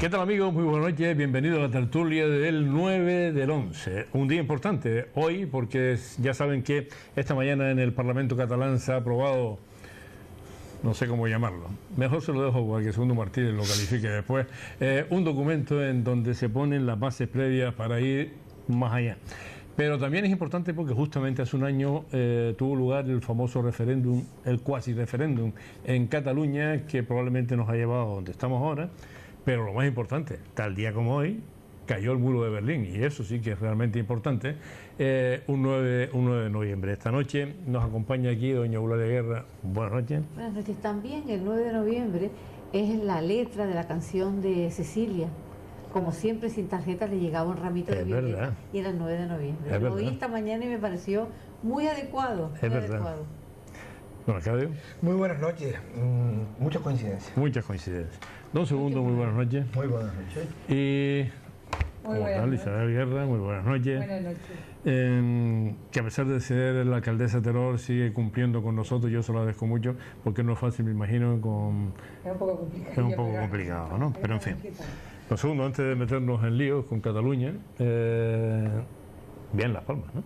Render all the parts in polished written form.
¿Qué tal, amigos? Muy buenas noches, bienvenidos a la tertulia del 9 del 11. Un día importante hoy porque ya saben que esta mañana en el Parlamento catalán se ha aprobado, no sé cómo llamarlo, mejor se lo dejo para que Segundo Martínez lo califique después, un documento en donde se ponen las bases previas para ir más allá. Pero también es importante porque justamente hace un año tuvo lugar el famoso referéndum, el cuasi referéndum en Cataluña, que probablemente nos ha llevado a donde estamos ahora. Pero lo más importante, tal día como hoy, cayó el muro de Berlín, y eso sí que es realmente importante, un 9 de noviembre. Esta noche nos acompaña aquí doña Eulalia Guerra. Buenas noches. Buenas noches. También el 9 de noviembre es la letra de la canción de Cecilia. Como siempre, sin tarjeta le llegaba un ramito de violeta, y era el 9 de noviembre. Lo oí esta mañana y me pareció muy adecuado. Es verdad. Don Arcadio. Muy buenas noches. Muchas coincidencias. Muchas coincidencias. Don Segundo, muy buenas noches. Muy buenas noches. Y muy buenas noches. Isabel Guerra, muy buenas noches. Buenas noches. Que a pesar de ser la alcaldesa Terol, sigue cumpliendo con nosotros, yo se lo agradezco mucho, porque no es fácil, me imagino, Es un poco complicado. Es un poco complicado, ¿no? Pero en fin. Lo segundo, antes de meternos en líos con Cataluña, bien Las Palmas, ¿no?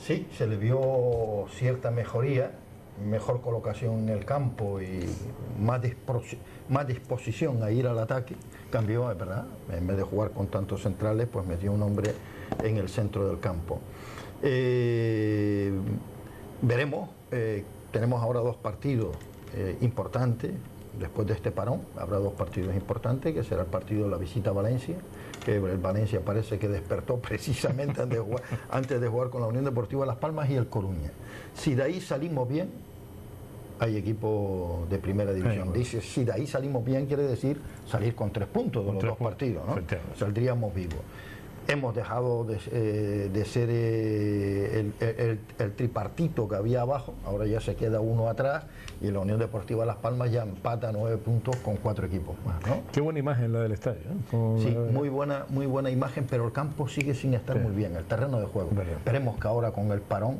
Sí, se le vio cierta mejoría, mejor colocación en el campo y más disposición a ir al ataque. Cambió, es verdad, en vez de jugar con tantos centrales, pues metió un hombre en el centro del campo. Veremos, tenemos ahora dos partidos importantes. Después de este parón habrá dos partidos importantes, que será el partido de la visita a Valencia, que el Valencia parece que despertó precisamente antes de jugar con la Unión Deportiva Las Palmas, y el Coruña. Si de ahí salimos bien, hay equipo de primera división. Dice, si de ahí salimos bien, quiere decir salir con 3 puntos de los dos partidos, ¿no? Saldríamos vivos. Hemos dejado de ser el tripartito que había abajo, ahora ya se queda uno atrás, y la Unión Deportiva Las Palmas ya empata 9 puntos con 4 equipos más, ¿no? Qué buena imagen la del estadio, ¿no? Sí, muy buena imagen, pero el campo sigue sin estar muy bien, el terreno de juego. Esperemos que ahora con el parón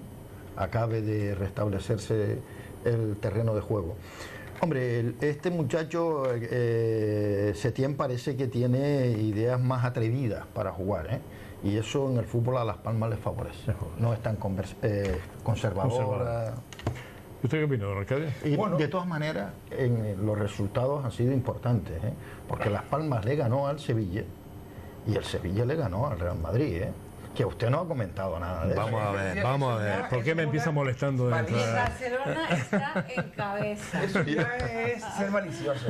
acabe de restablecerse el terreno de juego. Hombre, este muchacho Setién parece que tiene ideas más atrevidas para jugar, ¿eh? Y eso en el fútbol a Las Palmas les favorece. No es tan conservadora. ¿Usted qué opina, don Arcadio? Y bueno, de todas maneras, los resultados han sido importantes, ¿eh? Porque Las Palmas le ganó al Sevilla y el Sevilla le ganó al Real Madrid, ¿eh? Que usted no ha comentado nada de eso. Vamos a ver. ¿Por qué me empieza molestando? Barcelona está en cabeza. Eso ya es ser malicioso.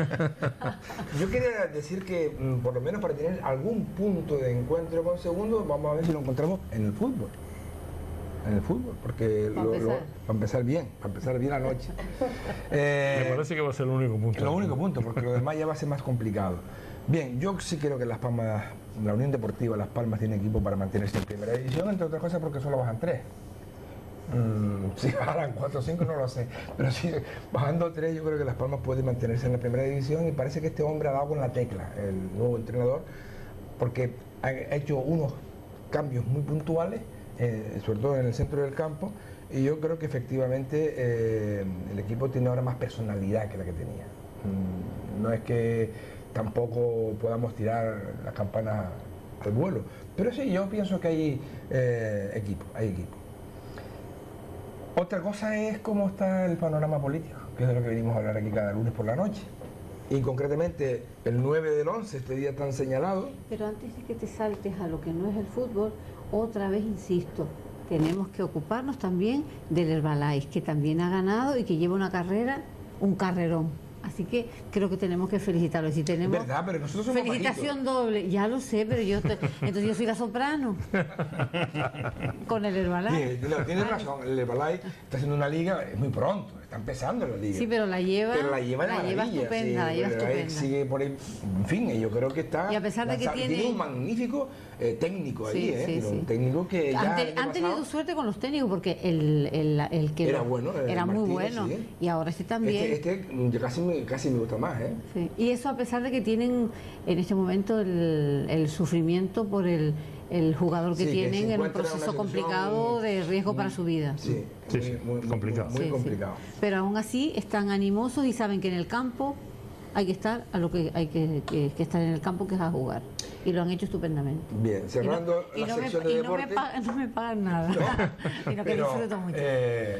Yo quería decir que, por lo menos para tener algún punto de encuentro con Segundo, vamos a ver si lo encontramos en el fútbol. En el fútbol, porque para empezar bien la noche. Me parece que va a ser el único punto. El único punto, porque lo demás ya va a ser más complicado. Bien, yo sí creo que Las Palmas, la Unión Deportiva Las Palmas tiene equipo para mantenerse en primera división, entre otras cosas porque solo bajan 3. Si bajaran 4 o 5 no lo sé, pero si bajando 3 yo creo que Las Palmas puede mantenerse en la primera división, y parece que este hombre ha dado con la tecla, el nuevo entrenador, porque ha hecho unos cambios muy puntuales, sobre todo en el centro del campo, y yo creo que efectivamente el equipo tiene ahora más personalidad que la que tenía. No es que tampoco podamos tirar la campana al vuelo, pero sí, yo pienso que hay equipo. Otra cosa es cómo está el panorama político, que es de lo que venimos a hablar aquí cada lunes por la noche, y concretamente el 9 del 11, este día tan señalado. Pero antes de que te saltes a lo que no es el fútbol, otra vez insisto, tenemos que ocuparnos también del Herbalife, que también ha ganado y que lleva una carrera, un carrerón. Así que creo que tenemos que felicitarlo. Si tenemos verdad, pero nosotros somos felicitación doble, ya lo sé, pero entonces yo soy la soprano con el Herbalife. Sí, tienes razón, el Herbalife está haciendo una liga, es muy pronto, está empezando la liga. Sí, pero la lleva estupenda, sí, la lleva estupenda. Sigue por ahí, en fin, yo creo que está. Y a pesar de que tiene un magnífico técnico ahí, sí. Un técnico que ya han tenido suerte con los técnicos, porque el que era bueno, era muy bueno, sí. Y ahora este también. Este casi me gusta más, ¿eh? Sí. Y eso a pesar de que tienen en este momento el sufrimiento por el jugador que tienen en un proceso complicado de riesgo para su vida. Sí, muy complicado. Muy complicado. Pero aún así están animosos y saben que en el campo hay que estar a lo que hay que estar en el campo, que es a jugar. Y lo han hecho estupendamente. Bien, cerrando la sección de deporte. No me pagan nada, sino que disfruto mucho.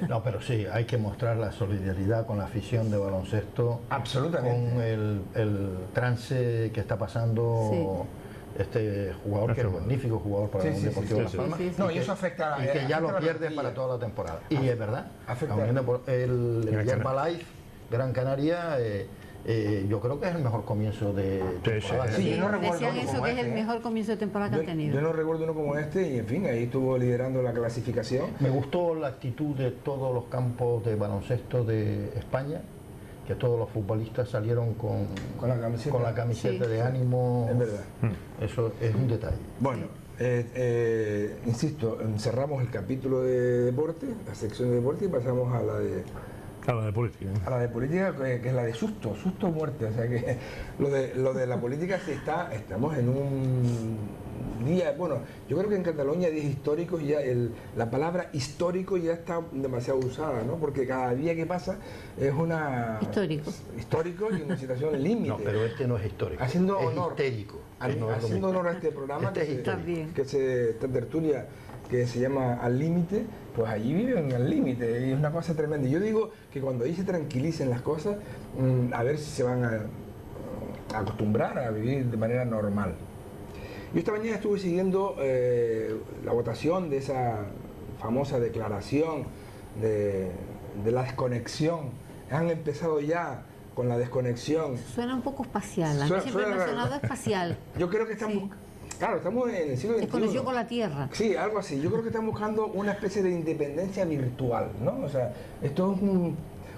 No, pero sí, hay que mostrar la solidaridad con la afición de baloncesto. Absolutamente. Con el trance que está pasando este jugador, que es un magnífico jugador para el Deportivo de Las Palmas. No, y eso afecta. Y que ya lo pierde para toda la temporada. Y es verdad. El Herbalife Gran Canaria. Yo creo que es el mejor comienzo de temporada. Sí, yo no recuerdo decían eso, que es el mejor comienzo de temporada que han tenido. Yo no recuerdo uno como este, y en fin, ahí estuvo liderando la clasificación. Me gustó la actitud de todos los campos de baloncesto de España, que todos los futbolistas salieron con la camiseta de ánimo. Es verdad. Eso es un detalle. Bueno, insisto, cerramos el capítulo de deporte, la sección de deporte, y pasamos a la de... A la de política. A la de política, que es la de susto o muerte. O sea que lo de la política estamos en un día, bueno, yo creo que en Cataluña días históricos, ya la palabra histórico ya está demasiado usada, ¿no? Porque cada día que pasa es una... Histórico y una situación límite. No, pero este no es histórico. Haciendo es honor. Histérico. Haciendo honor a este programa, esta tertulia que se llama Al Límite, pues allí viven al límite, y es una cosa tremenda. Yo digo que cuando ahí se tranquilicen las cosas, a ver si se van a acostumbrar a vivir de manera normal. Yo esta mañana estuve siguiendo la votación de esa famosa declaración de la desconexión. Han empezado ya con la desconexión. Suena un poco espacial, a mí siempre me ha sonado espacial. Yo creo que estamos... Claro, estamos en el siglo XXI. Desconexión con la Tierra. Sí, algo así. Yo creo que están buscando una especie de independencia virtual, ¿no? O sea, esto es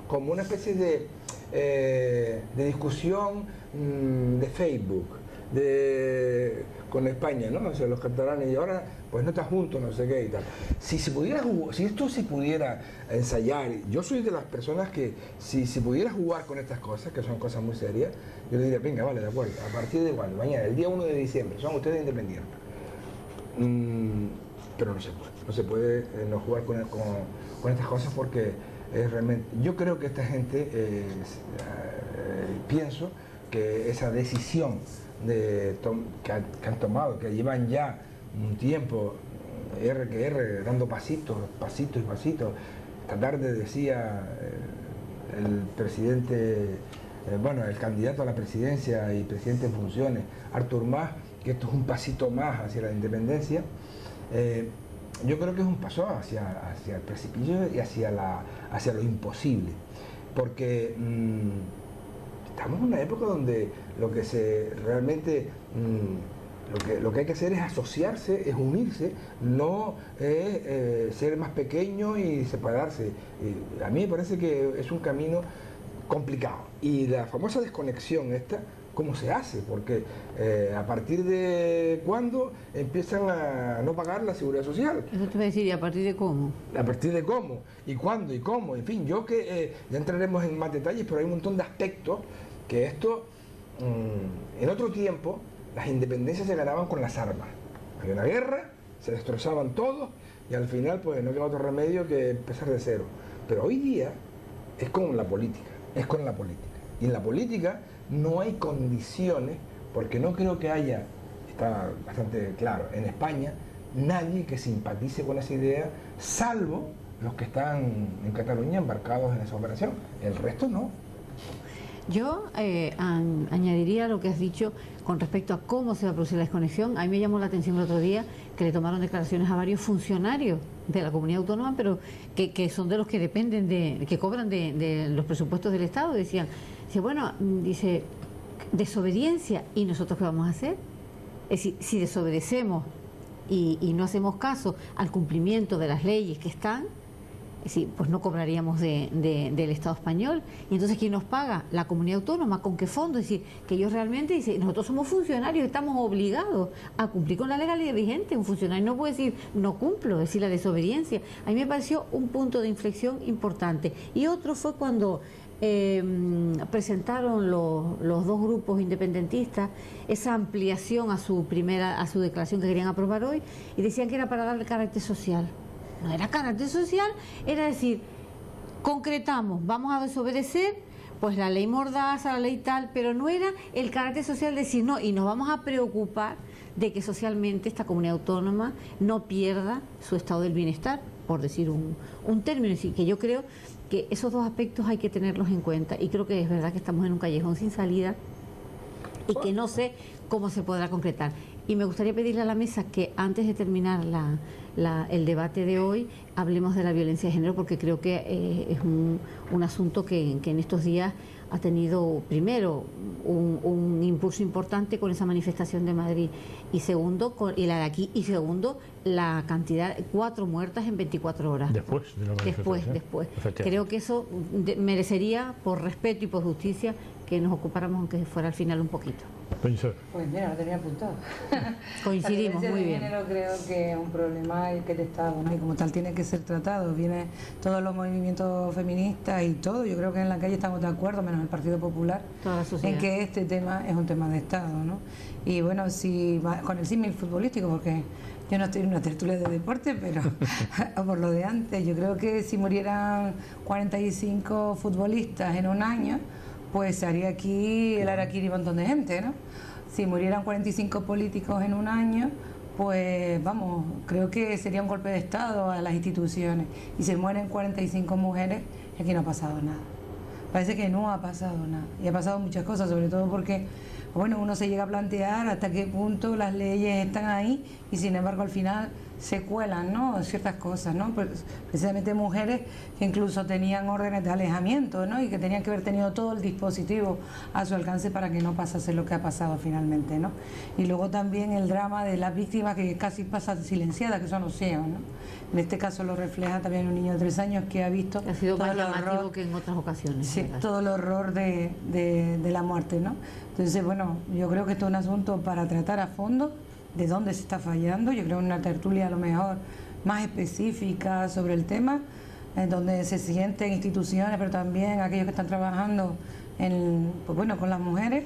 como una especie de discusión de Facebook con España, ¿no? O sea, los catalanes, y ahora pues no está juntos, no sé qué y tal. Si esto se pudiera ensayar, yo soy de las personas que si pudiera jugar con estas cosas, que son cosas muy serias, yo le diría, venga, vale, de acuerdo, a partir de cuándo, mañana, el día 1 de diciembre, son ustedes independientes. Pero no se puede no jugar con estas cosas, porque realmente, yo creo que esta gente, pienso que esa decisión que han tomado, que llevan ya un tiempo, dando pasitos. Esta tarde decía el presidente, el candidato a la presidencia y presidente en funciones, Artur Mas, que esto es un pasito más hacia la independencia. Yo creo que es un paso hacia el precipicio y hacia lo imposible, porque estamos en una época donde lo que hay que hacer es asociarse, es unirse, no ser más pequeño y separarse. Y a mí me parece que es un camino complicado. Y la famosa desconexión esta, ¿cómo se hace? Porque a partir de cuándo empiezan a no pagar la seguridad social. Eso te voy a decir, ¿y a partir de cómo? A partir de cómo, y cuándo, y cómo. En fin, yo que ya entraremos en más detalles, pero hay un montón de aspectos que esto, en otro tiempo, las independencias se ganaban con las armas. Había una guerra, se destrozaban todos, y al final pues no queda otro remedio que empezar de cero. Pero hoy día es con la política. Y en la política no hay condiciones, porque no creo que haya, está bastante claro, en España, nadie que simpatice con esa idea, salvo los que están en Cataluña embarcados en esa operación. El resto no. Yo añadiría lo que has dicho con respecto a cómo se va a producir la desconexión. A mí me llamó la atención el otro día que le tomaron declaraciones a varios funcionarios de la comunidad autónoma, pero que son de los que dependen que cobran de los presupuestos del Estado. Decían, dice, desobediencia, ¿y nosotros qué vamos a hacer? Es decir, si desobedecemos y no hacemos caso al cumplimiento de las leyes que están, sí, pues no cobraríamos del Estado español. Y entonces, ¿quién nos paga? La comunidad autónoma. ¿Con qué fondo? Es decir, que ellos realmente dicen, nosotros somos funcionarios, estamos obligados a cumplir con la legalidad vigente. Un funcionario no puede decir, no cumplo, es decir, la desobediencia. A mí me pareció un punto de inflexión importante. Y otro fue cuando presentaron los dos grupos independentistas esa ampliación a su declaración que querían aprobar hoy, y decían que era para darle carácter social. No era carácter social, era decir, concretamos, vamos a desobedecer pues la ley Mordaza, la ley tal, pero no era el carácter social de decir no, y nos vamos a preocupar de que socialmente esta comunidad autónoma no pierda su estado del bienestar, por decir un término. Así que yo creo que esos dos aspectos hay que tenerlos en cuenta, y creo que es verdad que estamos en un callejón sin salida y que no sé cómo se podrá concretar. Y me gustaría pedirle a la mesa que antes de terminar el debate de hoy hablemos de la violencia de género, porque creo que es un asunto que en estos días ha tenido, primero, un impulso importante con esa manifestación de Madrid, y segundo, y la de aquí, y segundo, la cantidad, 4 muertas en 24 horas. Después de la manifestación. Después. Creo que eso merecería, por respeto y por justicia, que nos ocupáramos, aunque fuera al final un poquito. Pues mira, lo tenía apuntado. Coincidimos, muy bien. La violencia de género creo que es un problema que está, bueno, y como tal tiene que ser tratado. Viene todos los movimientos feministas y todo. Yo creo que en la calle estamos de acuerdo, menos el Partido Popular, en que este tema es un tema de Estado, ¿no? Y bueno, si con el símil futbolístico, porque yo no estoy en una tertulia de deporte, pero por lo de antes, yo creo que si murieran 45 futbolistas en un año, pues se haría aquí el araquiri un montón de gente, ¿no? Si murieran 45 políticos en un año, pues vamos, creo que sería un golpe de Estado a las instituciones. Y se mueren 45 mujeres, y aquí no ha pasado nada. Parece que no ha pasado nada. Y ha pasado muchas cosas, sobre todo porque, bueno, uno se llega a plantear hasta qué punto las leyes están ahí y sin embargo al final se cuelan, ¿no?, ciertas cosas, ¿no? Precisamente mujeres que incluso tenían órdenes de alejamiento, ¿no?, y que tenían que haber tenido todo el dispositivo a su alcance para que no pasase lo que ha pasado finalmente, ¿no? Y luego también el drama de las víctimas que casi pasan silenciadas, que son los ciegos, ¿no? En este caso lo refleja también un niño de 3 años que ha visto ha sido todo más el llamativo horror, que en otras ocasiones. sí, todo el horror de la muerte, ¿no? Entonces, bueno, yo creo que esto es un asunto para tratar a fondo de dónde se está fallando. Yo creo una tertulia a lo mejor más específica sobre el tema, donde se sienten instituciones, pero también aquellos que están trabajando pues bueno, con las mujeres.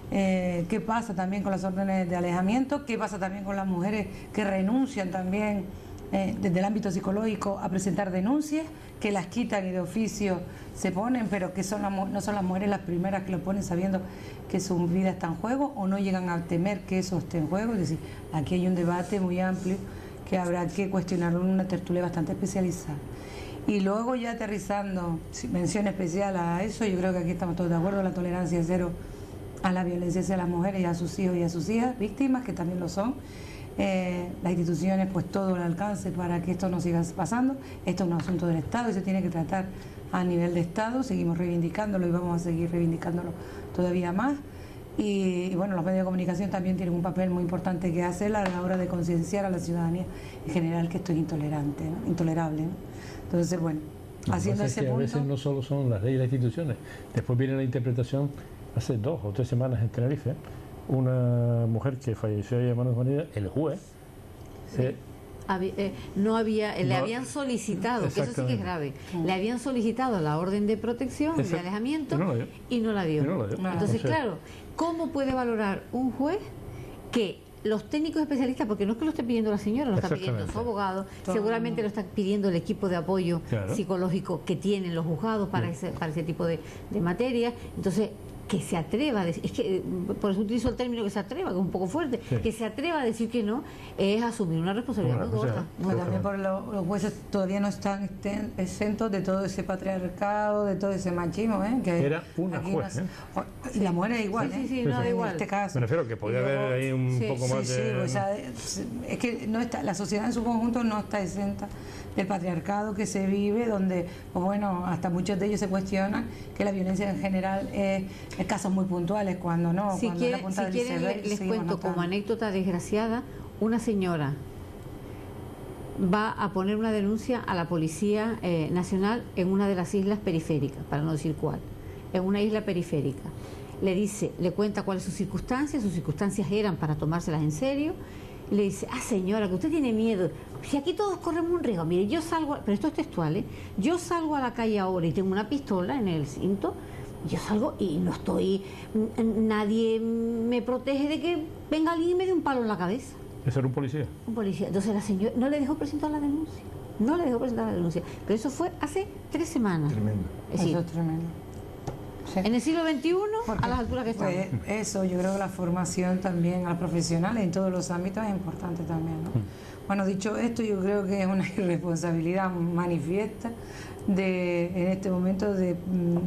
¿Qué pasa también con las órdenes de alejamiento? ¿Qué pasa también con las mujeres que renuncian también desde el ámbito psicológico a presentar denuncias, que las quitan y de oficio se ponen, pero que no son las mujeres las primeras que lo ponen sabiendo que su vida está en juego, o no llegan a temer que eso esté en juego? Es decir, aquí hay un debate muy amplio que habrá que cuestionarlo en una tertulia bastante especializada. Y luego, ya aterrizando, mención especial a eso, yo creo que aquí estamos todos de acuerdo, la tolerancia cero a la violencia hacia las mujeres y a sus hijos y a sus hijas, víctimas, que también lo son. Las instituciones, pues todo el alcance para que esto no siga pasando. Esto es un asunto del Estado y se tiene que tratar a nivel de Estado. Seguimos reivindicándolo y vamos a seguir reivindicándolo todavía más. Y bueno, los medios de comunicación también tienen un papel muy importante que hacer a la hora de concienciar a la ciudadanía en general que esto es intolerante, ¿no?, intolerable, ¿no? Entonces, bueno, haciendo ese punto... A veces no solo son las leyes y las instituciones, después viene la interpretación. Hace 2 o 3 semanas en Tenerife, una mujer que falleció a manos de manera, el juez le habían solicitado, que eso sí que es grave, le habían solicitado la orden de protección, de alejamiento, y no la dio. Entonces, claro, ¿cómo puede valorar un juez que los técnicos especialistas, porque no es que lo esté pidiendo la señora, lo está pidiendo su abogado, seguramente lo está pidiendo el equipo de apoyo psicológico que tienen los juzgados para ese tipo de materia? Entonces, que se atreva a decir, es que por eso utilizo el término que se atreva, que es un poco fuerte, que se atreva a decir que no, es asumir una responsabilidad muy gorda. También por los jueces todavía no están exentos de todo ese patriarcado, de todo ese machismo, que era una juez, y la mujer es igual, igual. En este caso. Me refiero que podía haber ahí un poco más de... O sea, es que no está, la sociedad en su conjunto no está exenta del patriarcado que se vive, donde, pues bueno, hasta muchos de ellos se cuestionan que la violencia en general es casos muy puntuales, cuando no. Si quieren, les cuento como anécdota desgraciada, una señora va a poner una denuncia a la Policía Nacional en una de las islas periféricas, para no decir cuál, en una isla periférica. Le cuenta cuáles son sus circunstancias eran para tomárselas en serio. Le dice, señora, que usted tiene miedo, si aquí todos corremos un riesgo, mire, yo salgo, pero esto es textual, yo salgo a la calle ahora y tengo una pistola en el cinto, yo salgo y no estoy, nadie me protege de que venga alguien y me dé un palo en la cabeza. ¿Eso era un policía? Un policía. Entonces la señora no le dejó presentar la denuncia, pero eso fue hace 3 semanas. Tremendo. Eso es tremendo. Sí. En el siglo XXI, Porque, a las alturas que estamos. pues, eso, yo creo que la formación también a los profesionales en todos los ámbitos es importante también, ¿no? Bueno, dicho esto, yo creo que es una irresponsabilidad manifiesta en este momento de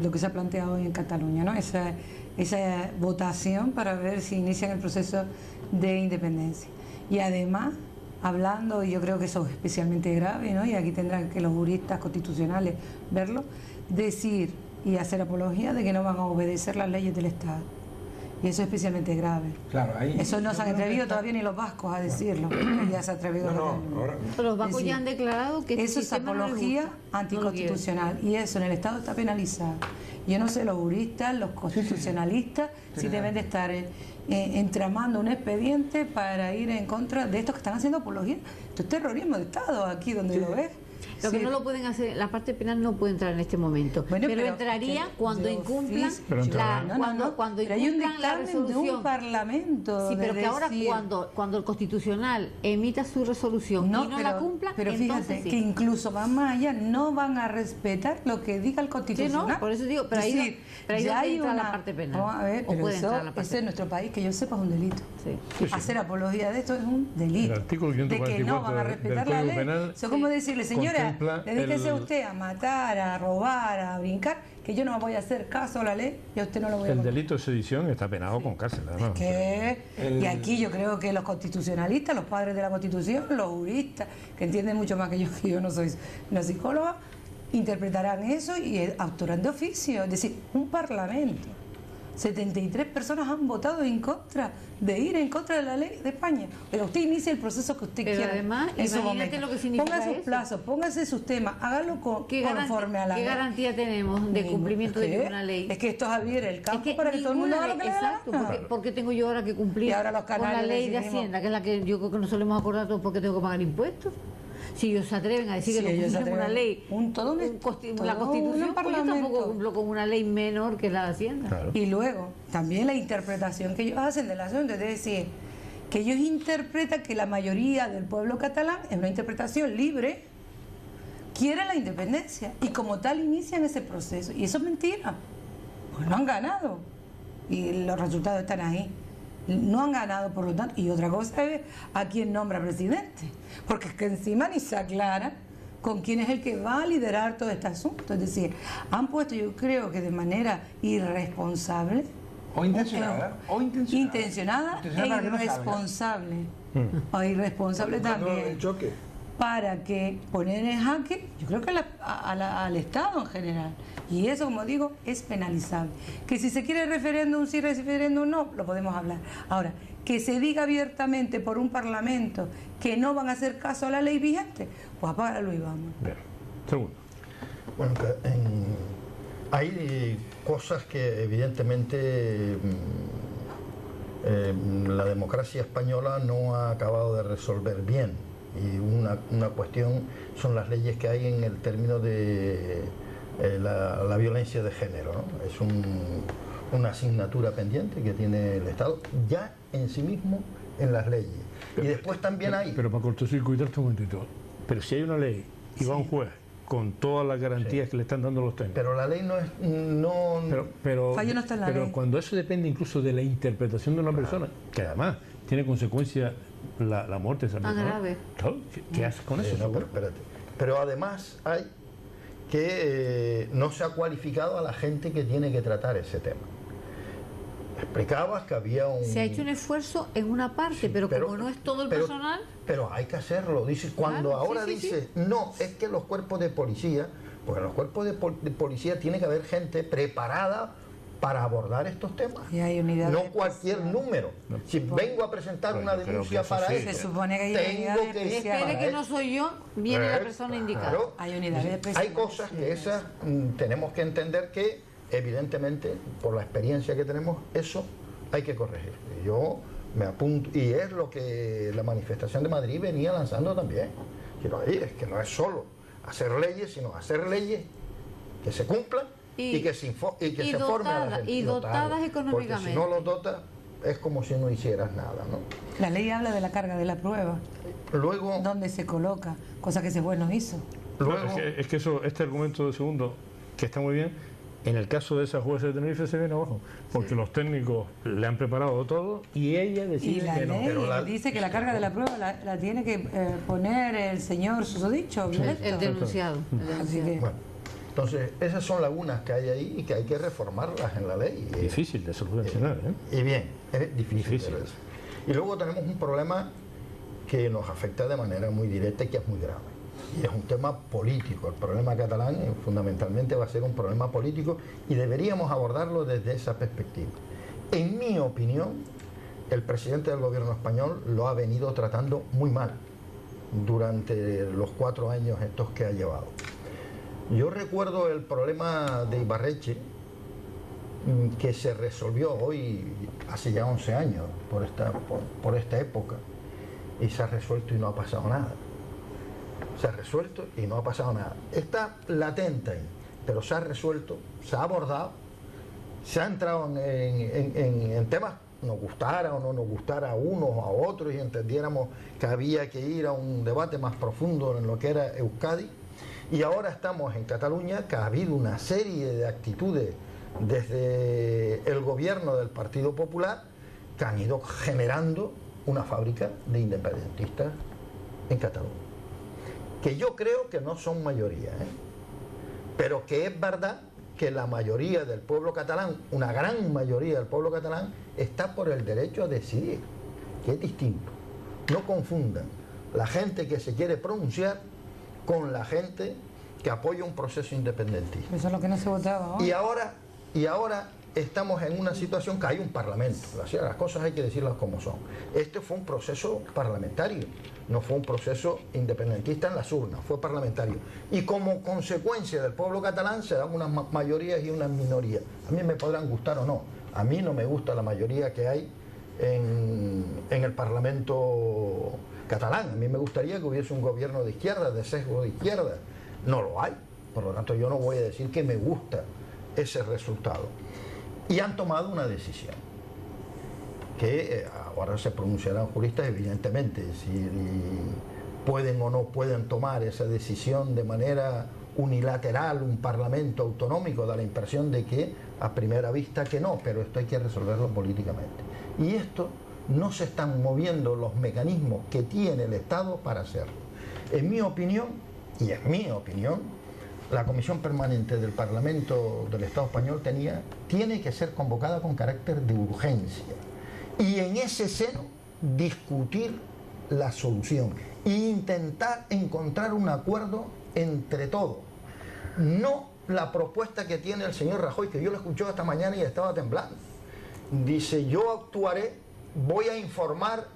lo que se ha planteado hoy en Cataluña, ¿no? Esa votación para ver si inician el proceso de independencia. Y además, hablando, y yo creo que eso es especialmente grave, ¿no? Y aquí tendrán que los juristas constitucionales verlo, decir y hacer apología de que no van a obedecer las leyes del Estado. Y eso es especialmente grave. Claro, ahí, Eso no se han atrevido todavía ni los vascos a decirlo. Ya se ha atrevido a decirlo. ahora, Los vascos decir, ya han declarado que este eso es sistema no les apología gusta, anticonstitucional y eso en el Estado está penalizado. Yo no sé, los juristas, los constitucionalistas, si deben de estar entramando un expediente para ir en contra de estos que están haciendo apología. Esto es terrorismo de Estado aquí donde lo ves. Lo que Sí. no lo pueden hacer, la parte penal no puede entrar en este momento, Bueno, pero entraría cuando de incumplan oficio. Pero entrará. cuando Pero hay un incumplan la dictamen de un resolución. parlamento. Sí, pero de que ahora decir- cuando el Constitucional emita su resolución y no la cumpla, pero entonces fíjate sí. que incluso van más allá, no van a respetar lo que diga el Sí, Constitucional. no, por eso digo, pero Es ahí, decir, pero ahí ya donde hay entra la una- parte penal. Vamos a ver, o pero puede eso, entrar la parte ese en nuestro país, que yo sepa, es un delito. Sí. Sí, sí. Hacer apología de esto es un delito. El artículo de que no 544 van a del respetar la Código ley. Penal Eso es como decirle, señora, contempla dedíquese el- usted a matar, a robar, a brincar, que yo no me voy a hacer caso a la ley y a usted no lo voy a El hacer. delito de sedición está penado con cárcel, además. Y aquí yo creo que los constitucionalistas, los padres de la Constitución, los juristas, que entienden mucho más que yo no soy una psicóloga, interpretarán eso y actuarán de oficio. Es decir, un parlamento. 73 personas han votado en contra de ir en contra de la ley de España. Pero usted inicia el proceso que usted Pero quiera. además, en su imagínate momento. lo que significa Ponga sus eso. plazos, póngase sus temas, hágalo conforme a la ¿Qué ley. garantía tenemos de cumplimiento de ¿Qué? ninguna ley? Es que esto es abrir el campo para que todo el mundo ninguna haga lo que ley, le dé la exacto, gana. ¿por qué tengo yo ahora que cumplir Y ahora los con la canales ley de decidimos- Hacienda, que es la que yo creo que nos solemos acordar todos porque tengo que pagar impuestos? Si ellos se atreven a decir Si que no ellos se cumplen una atreven. ley, Todo la un Constitución, pues yo tampoco parlamento. cumplo con una ley menor que la de Hacienda. Claro. Y luego, también la interpretación que ellos hacen del asunto, es decir, que ellos interpretan que la mayoría del pueblo catalán, en una interpretación libre, quiere la independencia y como tal inician ese proceso. Y eso es mentira, pues no han ganado y los resultados están ahí. No han ganado, por lo tanto, y otra cosa es a quién nombra presidente, porque es que encima ni se aclara con quién es el que va a liderar todo este asunto. Es decir, han puesto, yo creo que de manera irresponsable, o intencionada, intencionada Intencionada e para que no salga. irresponsable, o irresponsable Buscando también, el choque. para que poner en jaque, yo creo que al Estado en general. Y eso, como digo, es penalizable. Que si se quiere referéndum, sí, referéndum, no, lo podemos hablar. Ahora, que se diga abiertamente por un parlamento que no van a hacer caso a la ley vigente, pues apágalo y vamos. Bien. Segundo. Bueno, hay cosas que evidentemente la democracia española no ha acabado de resolver bien. Y una cuestión son las leyes que hay en el término de la violencia de género, ¿no? Es una asignatura pendiente que tiene el Estado ya en sí mismo en las leyes. Y después también hay... Pero para cortocircuitarte un momentito. Pero si hay una ley y va un juez con todas las garantías que le están dando los técnicos. Pero la ley no es... Pero Fallo no está en la ley. cuando eso depende incluso de la interpretación de una persona, que además tiene consecuencia la muerte de esa Tan persona. grave. Claro, ¿qué haces con eso? no, pero espérate. Pero además hay que no se ha cualificado a la gente que tiene que tratar ese tema. Explicabas que había un... Se ha hecho un esfuerzo en una parte, Sí, pero como no es todo el personal, Pero hay que hacerlo. Dice, cuando Claro, ahora sí, sí, dice, no, es que los cuerpos de policía, porque en los cuerpos de policía tiene que haber gente preparada para abordar estos temas. Y hay unidades No especiales. cualquier número. Si vengo a presentar una yo creo denuncia que eso para sí. eso, Se supone que hay tengo unidades que ir especiales. espere para que no eso. soy yo, viene la persona indicada. Claro. Hay unidades Hay especiales. cosas que esas tenemos que entender que evidentemente por la experiencia que tenemos eso hay que corregir. Yo me apunto y es lo que la manifestación de Madrid venía lanzando también. Quiero decir, es que no es solo hacer leyes, sino hacer leyes que se cumplan y que se forme a la gente. y dotadas Porque económicamente. si no los dotas es como si no hicieras nada, ¿no? La ley habla de la carga de la prueba, Luego, dónde se coloca, cosa que ese juez no hizo. luego Es que eso, este argumento de segundo, que está muy bien, En el caso de esa jueza de Tenerife se viene abajo, porque los técnicos le han preparado todo y ella Y decide la que no. ley dice que la carga de la prueba la tiene que poner el señor susodicho, Violeto. El denunciado. Así que, Bueno, entonces, esas son lagunas que hay ahí y que hay que reformarlas en la ley. Difícil de solucionar, ¿eh? Y bien, es difícil. Difícil. Pero y luego tenemos un problema que nos afecta de manera muy directa y que es muy grave. Y es un tema político. El problema catalán fundamentalmente va a ser un problema político y deberíamos abordarlo desde esa perspectiva. En mi opinión, el presidente del gobierno español lo ha venido tratando muy mal durante los 4 años estos que ha llevado. Yo recuerdo el problema de Ibarretxe, que se resolvió hoy, hace ya 11 años, por esta época, y se ha resuelto y no ha pasado nada. Se ha resuelto y no ha pasado nada. Está latente ahí, pero se ha resuelto, se ha abordado, se ha entrado en temas, nos gustara o no nos gustara a unos o a otros, y entendiéramos que había que ir a un debate más profundo en lo que era Euskadi. Y ahora estamos en Cataluña, que ha habido una serie de actitudes desde el gobierno del Partido Popular que han ido generando una fábrica de independentistas en Cataluña. Que yo creo que no son mayoría, pero que es verdad que la mayoría del pueblo catalán, una gran mayoría del pueblo catalán, está por el derecho a decidir, que es distinto. No confundan la gente que se quiere pronunciar con la gente que apoya un proceso independentista. eso es lo que no se votaba hoy. Y ahora estamos en una situación que hay un parlamento. Las cosas hay que decirlas como son. Este fue un proceso parlamentario, no fue un proceso independentista en las urnas, fue parlamentario. Y como consecuencia del pueblo catalán se dan unas mayorías y unas minorías. A mí me podrán gustar o no. A mí no me gusta la mayoría que hay en el Parlamento catalán. A mí me gustaría que hubiese un gobierno de izquierda, de sesgo de izquierda. No lo hay. Por lo tanto, yo no voy a decir que me gusta ese resultado. Y han tomado una decisión que ahora se pronunciarán juristas, evidentemente, si pueden o no pueden tomar esa decisión de manera unilateral. Un parlamento autonómico da la impresión de que a primera vista que no, pero esto hay que resolverlo políticamente. Y esto no se están moviendo los mecanismos que tiene el Estado para hacerlo. En mi opinión, y es mi opinión, la Comisión Permanente del Parlamento del Estado Español tiene que ser convocada con carácter de urgencia. Y en ese seno discutir la solución e intentar encontrar un acuerdo entre todos. No la propuesta que tiene el señor Rajoy, que yo lo escuché esta mañana y estaba temblando. Dice, yo actuaré, voy a informar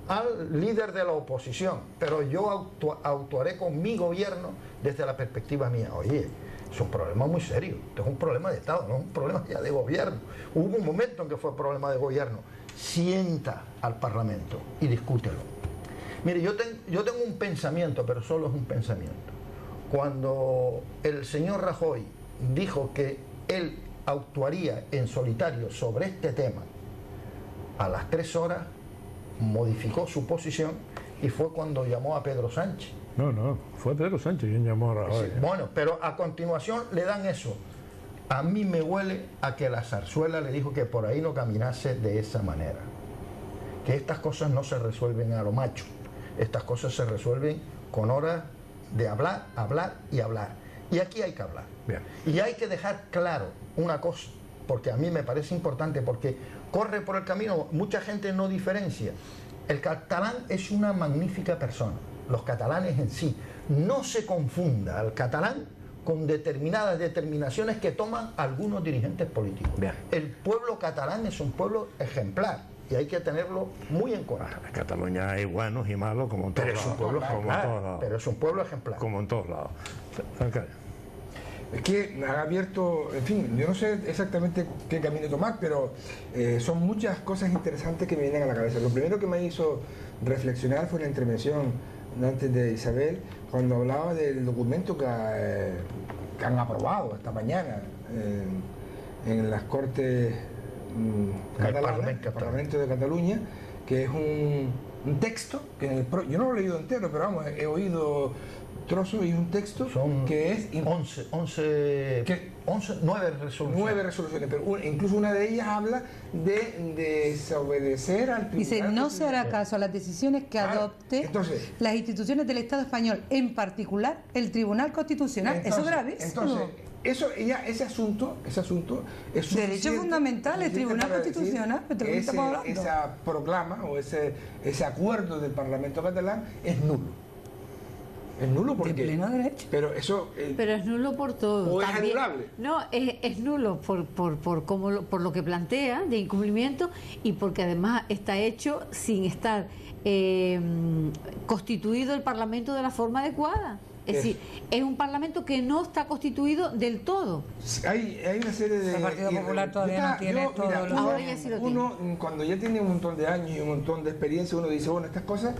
al líder de la oposición, pero yo actuaré con mi gobierno desde la perspectiva mía. Oye, es un problema muy serio, esto es un problema de Estado, no es un problema ya de gobierno. Hubo un momento en que fue problema de gobierno. Sienta al Parlamento y discútelo. Mire, yo tengo un pensamiento, pero solo es un pensamiento. Cuando el señor Rajoy dijo que él actuaría en solitario sobre este tema, a las 3 horas modificó su posición y fue cuando llamó a Pedro Sánchez. No, fue Pedro Sánchez quien llamó a Rajoy. Sí, bueno, pero a continuación le dan eso. A mí me huele a que la zarzuela le dijo que por ahí no caminase de esa manera. Que estas cosas no se resuelven a lo macho. Estas cosas se resuelven con horas de hablar, hablar y hablar. Y aquí hay que hablar. Bien. Y hay que dejar claro una cosa, porque a mí me parece importante, porque corre por el camino, mucha gente no diferencia. El catalán es una magnífica persona, los catalanes en sí. No se confunda al catalán con determinadas determinaciones que toman algunos dirigentes políticos. Bien. El pueblo catalán es un pueblo ejemplar y hay que tenerlo muy en cuenta. En Cataluña hay buenos y malos como en todos Pero es un lados. pueblo Como en ejemplar, todos lados. pero es un pueblo ejemplar. Como en todos lados. Alcalde. Es que han abierto, en fin, yo no sé exactamente qué camino tomar, pero son muchas cosas interesantes que me vienen a la cabeza. Lo primero que me hizo reflexionar fue la intervención antes de Isabel, cuando hablaba del documento que han aprobado esta mañana en las Cortes catalanas, el Parlamento de Cataluña, que es un texto que yo no lo he leído entero, pero vamos, he oído trozo y un texto Son que es 9 resoluciones. 9 resoluciones, pero incluso una de ellas habla de desobedecer al tribunal. Dice, no se hará caso a las decisiones que Claro. adopte Entonces, las instituciones del Estado español, en particular el Tribunal Constitucional. Eso es gravísimo. Entonces, ese asunto es Derechos suficiente- fundamentales, suficiente Tribunal para decir Constitucional, ¿de qué que estamos hablando? esa proclama o ese acuerdo del Parlamento catalán es nulo. Es nulo porque... De pleno derecho. Pero eso... Pero es nulo por todo. ¿O es anulable? No, es nulo por lo que plantea de incumplimiento y porque además está hecho sin estar constituido el Parlamento de la forma adecuada. Es decir, es un Parlamento que no está constituido del todo. Hay una serie de... El Partido Popular todavía no tiene todos los... Ahora ya sí lo tiene. Uno, cuando ya tiene un montón de años y un montón de experiencia, uno dice, bueno, estas cosas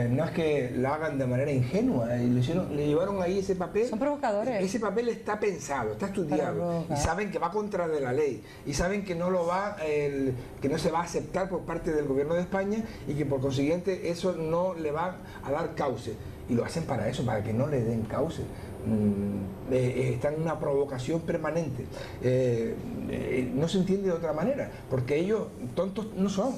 no es que la hagan de manera ingenua, le llevaron ahí ese papel. Son provocadores. Ese papel está pensado, está estudiado, Provocar. y saben que va contra de la ley, y saben que no se va a aceptar por parte del gobierno de España, y que por consiguiente eso no le va a dar cauce. Y lo hacen para eso, para que no le den cauce. Están en una provocación permanente. No se entiende de otra manera, porque ellos tontos no son.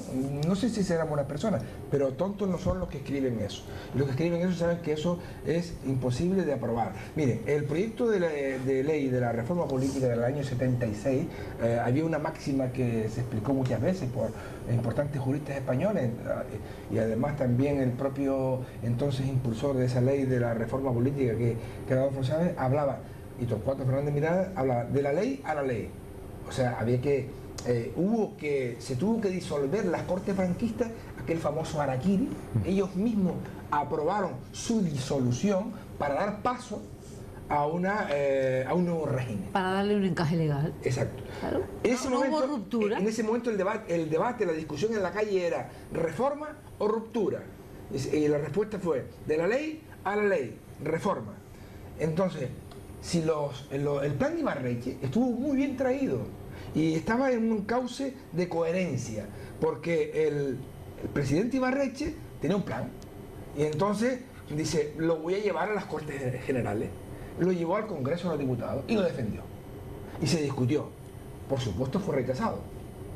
No sé si serán buenas personas, pero tontos no son los que escriben eso. Los que escriben eso saben que eso es imposible de aprobar. Miren, el proyecto de ley de la reforma política del año 76, había una máxima que se explicó muchas veces por importantes juristas españoles, y además también el propio entonces impulsor de esa ley de la reforma política, que era Adolfo Chávez, hablaba, y Torcuato Fernández Miranda hablaba de la ley a la ley. O sea, había que se tuvo que disolver las Cortes franquistas, aquel famoso harakiri. Ellos mismos aprobaron su disolución para dar paso a un nuevo régimen. Para darle un encaje legal. Exacto. Claro. En ese No momento, hubo ruptura. En ese momento el debate, la discusión en la calle era reforma o ruptura. Y la respuesta fue de la ley a la ley, reforma. Entonces, si el plan Ibarretxe estuvo muy bien traído y estaba en un cauce de coherencia, porque el presidente Ibarretxe tenía un plan, y entonces dice, lo voy a llevar a las Cortes Generales, lo llevó al Congreso de los Diputados y lo defendió. Y se discutió. Por supuesto fue rechazado.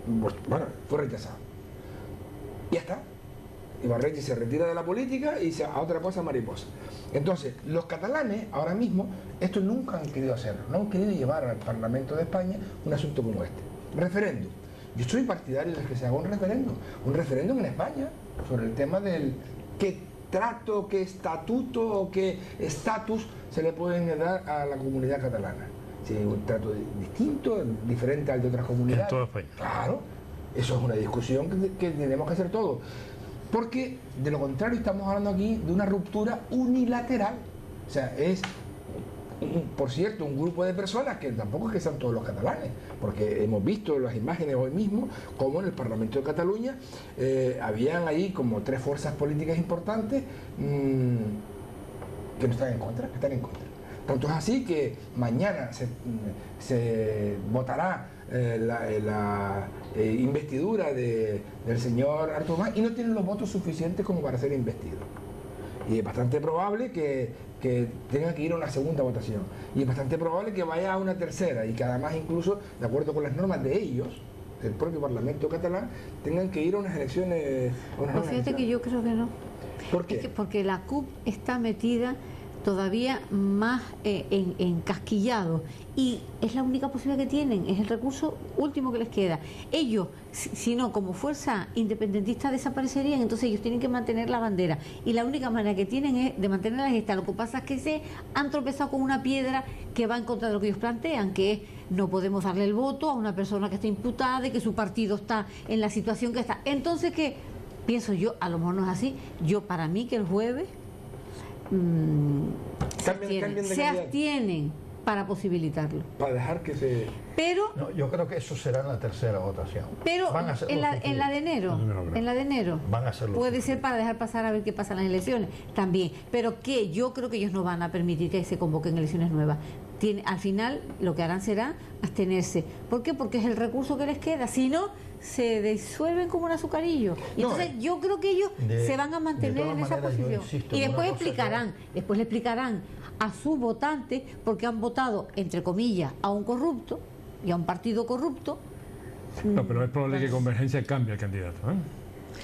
Bueno, fue rechazado. Y ya está. Ibarretxe se retira de la política y se a otra cosa mariposa. Entonces, los catalanes ahora mismo, esto nunca han querido hacerlo, no han querido llevar al Parlamento de España un asunto como este. Referéndum. Yo soy partidario de que se haga un referéndum en España sobre el tema del qué trato, qué estatuto o qué estatus se le pueden dar a la comunidad catalana. Si hay un trato distinto, diferente al de otras comunidades. En toda España. Claro, eso es una discusión que tenemos que hacer todos. Porque de lo contrario estamos hablando aquí de una ruptura unilateral. O sea, es, por cierto, un grupo de personas que tampoco es que sean todos los catalanes, porque hemos visto las imágenes hoy mismo como en el Parlamento de Cataluña habían ahí como 3 fuerzas políticas importantes que no están en contra, que están en contra. Tanto es así que mañana se votará la investidura del señor Artur Mas y no tienen los votos suficientes como para ser investido. Y es bastante probable que tenga que ir a una segunda votación. Y es bastante probable que vaya a una tercera y que además incluso, de acuerdo con las normas de ellos, del propio Parlamento catalán, tengan que ir a unas elecciones. Pues fíjate que yo creo que no. ¿Por qué? Es que porque la CUP está metida todavía más encasquillados y es la única posibilidad que tienen, es el recurso último que les queda. Ellos, si no, como fuerza independentista desaparecerían, entonces ellos tienen que mantener la bandera y la única manera que tienen de mantenerla es esta. Lo que pasa es que se han tropezado con una piedra que va en contra de lo que ellos plantean, que es no podemos darle el voto a una persona que está imputada y que su partido está en la situación que está. Entonces, que pienso yo, a lo mejor no es así, yo para mí que el jueves se abstienen para posibilitarlo. Para dejar que se... Pero No, yo creo que eso será en la tercera votación. Pero Van a hacer en lo la, que en la de quieren. enero, No. en la de enero, Van a hacer lo puede que ser para dejar pasar a ver qué pasa en las elecciones también, pero que yo creo que ellos no van a permitir que se convoquen elecciones nuevas. Al final lo que harán será abstenerse. ¿Por qué? Porque es el recurso que les queda. Si no, se disuelven como un azucarillo. Y No, entonces yo creo que ellos se van a mantener todas en esa maneras, yo posición. insisto Y en después una cosa, le explicarán a sus votantes porque han votado, entre comillas, a un corrupto y a un partido corrupto. No, pero es probable que Convergencia cambie el candidato, ¿eh?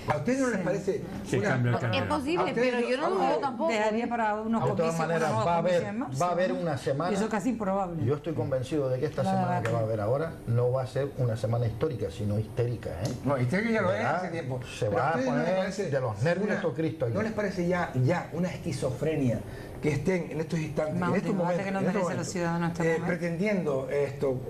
¿A ustedes no les parece Que cambie el Es candidato. posible, pero yo no lo veo tampoco. Dejaría para unos De todas comicios, maneras, unas va a comicios haber, en marzo, va a haber ¿no? una semana. Y eso es casi improbable. Yo estoy convencido de que esta La semana verdad que va a haber ahora no va a ser una semana histórica, sino histérica, ¿eh? No, y usted que ya lo es Verá, hace tiempo. se Pero va a ustedes poner les parece de los nervios todo Cristo aquí. ¿No les parece ya una esquizofrenia que estén en estos instantes, Más en un estos debate momentos, que nos en estos merece los momentos, ciudadanos este momento? pretendiendo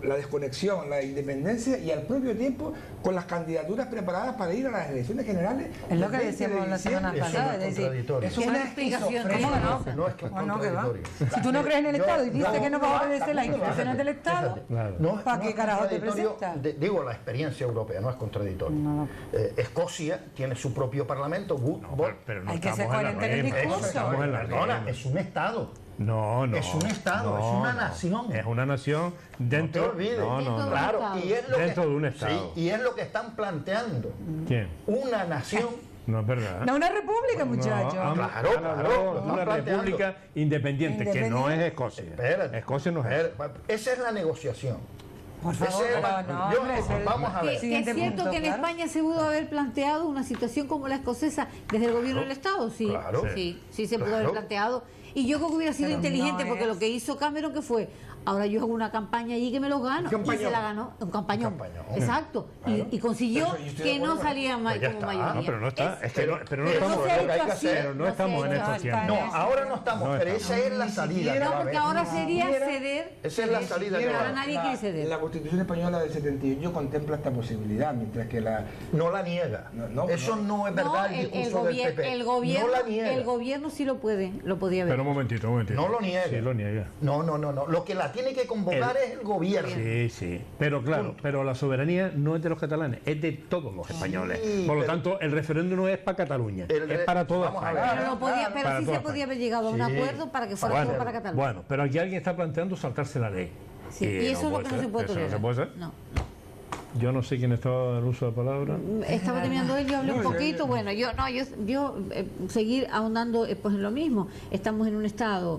la desconexión, la independencia y al propio tiempo con las candidaturas preparadas para ir a las elecciones generales? Es lo que del 20 de decíamos la semana diciembre? Eso no pasada, es es decir, contradictorio. Eso es ¿Qué una explicación? esquizofrenia. ¿Cómo no? No es que es ¿O no que va? contradictorio. Si tú no crees en el Estado y dices No, que no vas a obedecer las no, instituciones del Estado, fíjate, Claro. ¿para no qué es carajo te contradictorio, presentas? digo, la experiencia europea no es contradictoria. No. Escocia tiene su propio parlamento. Pero no Hay que ser estamos en la coherente en el REM, discurso. estamos en la Perdona, REM. es un Estado. No. Es un Estado, es una nación. Es una nación dentro. No te olvides. No. Claro, y es lo Dentro que, de un Estado. Sí, y es lo que están planteando. ¿Quién? Una nación. No es verdad. No, una república, No, muchachos. han Claro, hablado claro, lo de están una planteando. república independiente, que no es Escocia. Espérate. Escocia no es eso. Espérate, esa es la negociación. Por Esa favor, es la- no, yo- hombre, vamos a ver. Que es Siguiente cierto punto, que en claro. España se pudo haber planteado una situación como la escocesa desde el gobierno del Estado, sí. Claro. Sí se pudo haber Claro. planteado. Y yo creo que hubiera sido Pero inteligente no porque es. lo que hizo Cameron, que fue, ahora yo hago una campaña allí que me los gano. ¿Qué Y se campañón? la ganó. Un campañón. Un campañón. Exacto. Claro. Y consiguió Pero eso, yo estoy de que no acuerdo con salía Pues ya como está. mayoría. No, pero no está. Es que no, pero no Pero estamos. no se ha lo que hay hecho que así. hacer. Pero no se estamos ha en hecho estos así. tiempos. No, ahora no estamos, No pero estamos. esa es la salida. que No, va a porque haber. ahora sería Siquiera- ceder. Esa es la salida que Pero va a ahora haber. nadie quiere ceder. La Constitución Española del 78 contempla esta posibilidad, mientras que la... No la niega. No, Eso no es verdad el discurso del PP. el gobierno, no la niega. el gobierno sí lo podía ver. Pero un momentito. No lo niega. Sí, lo niega. No. Lo que la tiene que convocar es el gobierno. Sí. Pero claro, pero la soberanía no es de los catalanes, es de todos los españoles. Por lo pero- tanto, el referéndum no es para Cataluña, es para toda Vamos a España. ver. Pero Para sí toda se podía España. haber llegado a un Sí. acuerdo para que fuera todo para Cataluña. Bueno, pero aquí alguien está planteando saltarse la ley. Sí, y eso es lo que no se puede Eso tolerar. no se puede hacer. No. Yo no sé quién estaba en el uso de la palabra. Estaba terminando él, yo hablé un poquito. Bueno, yo seguir ahondando pues en lo mismo. Estamos en un Estado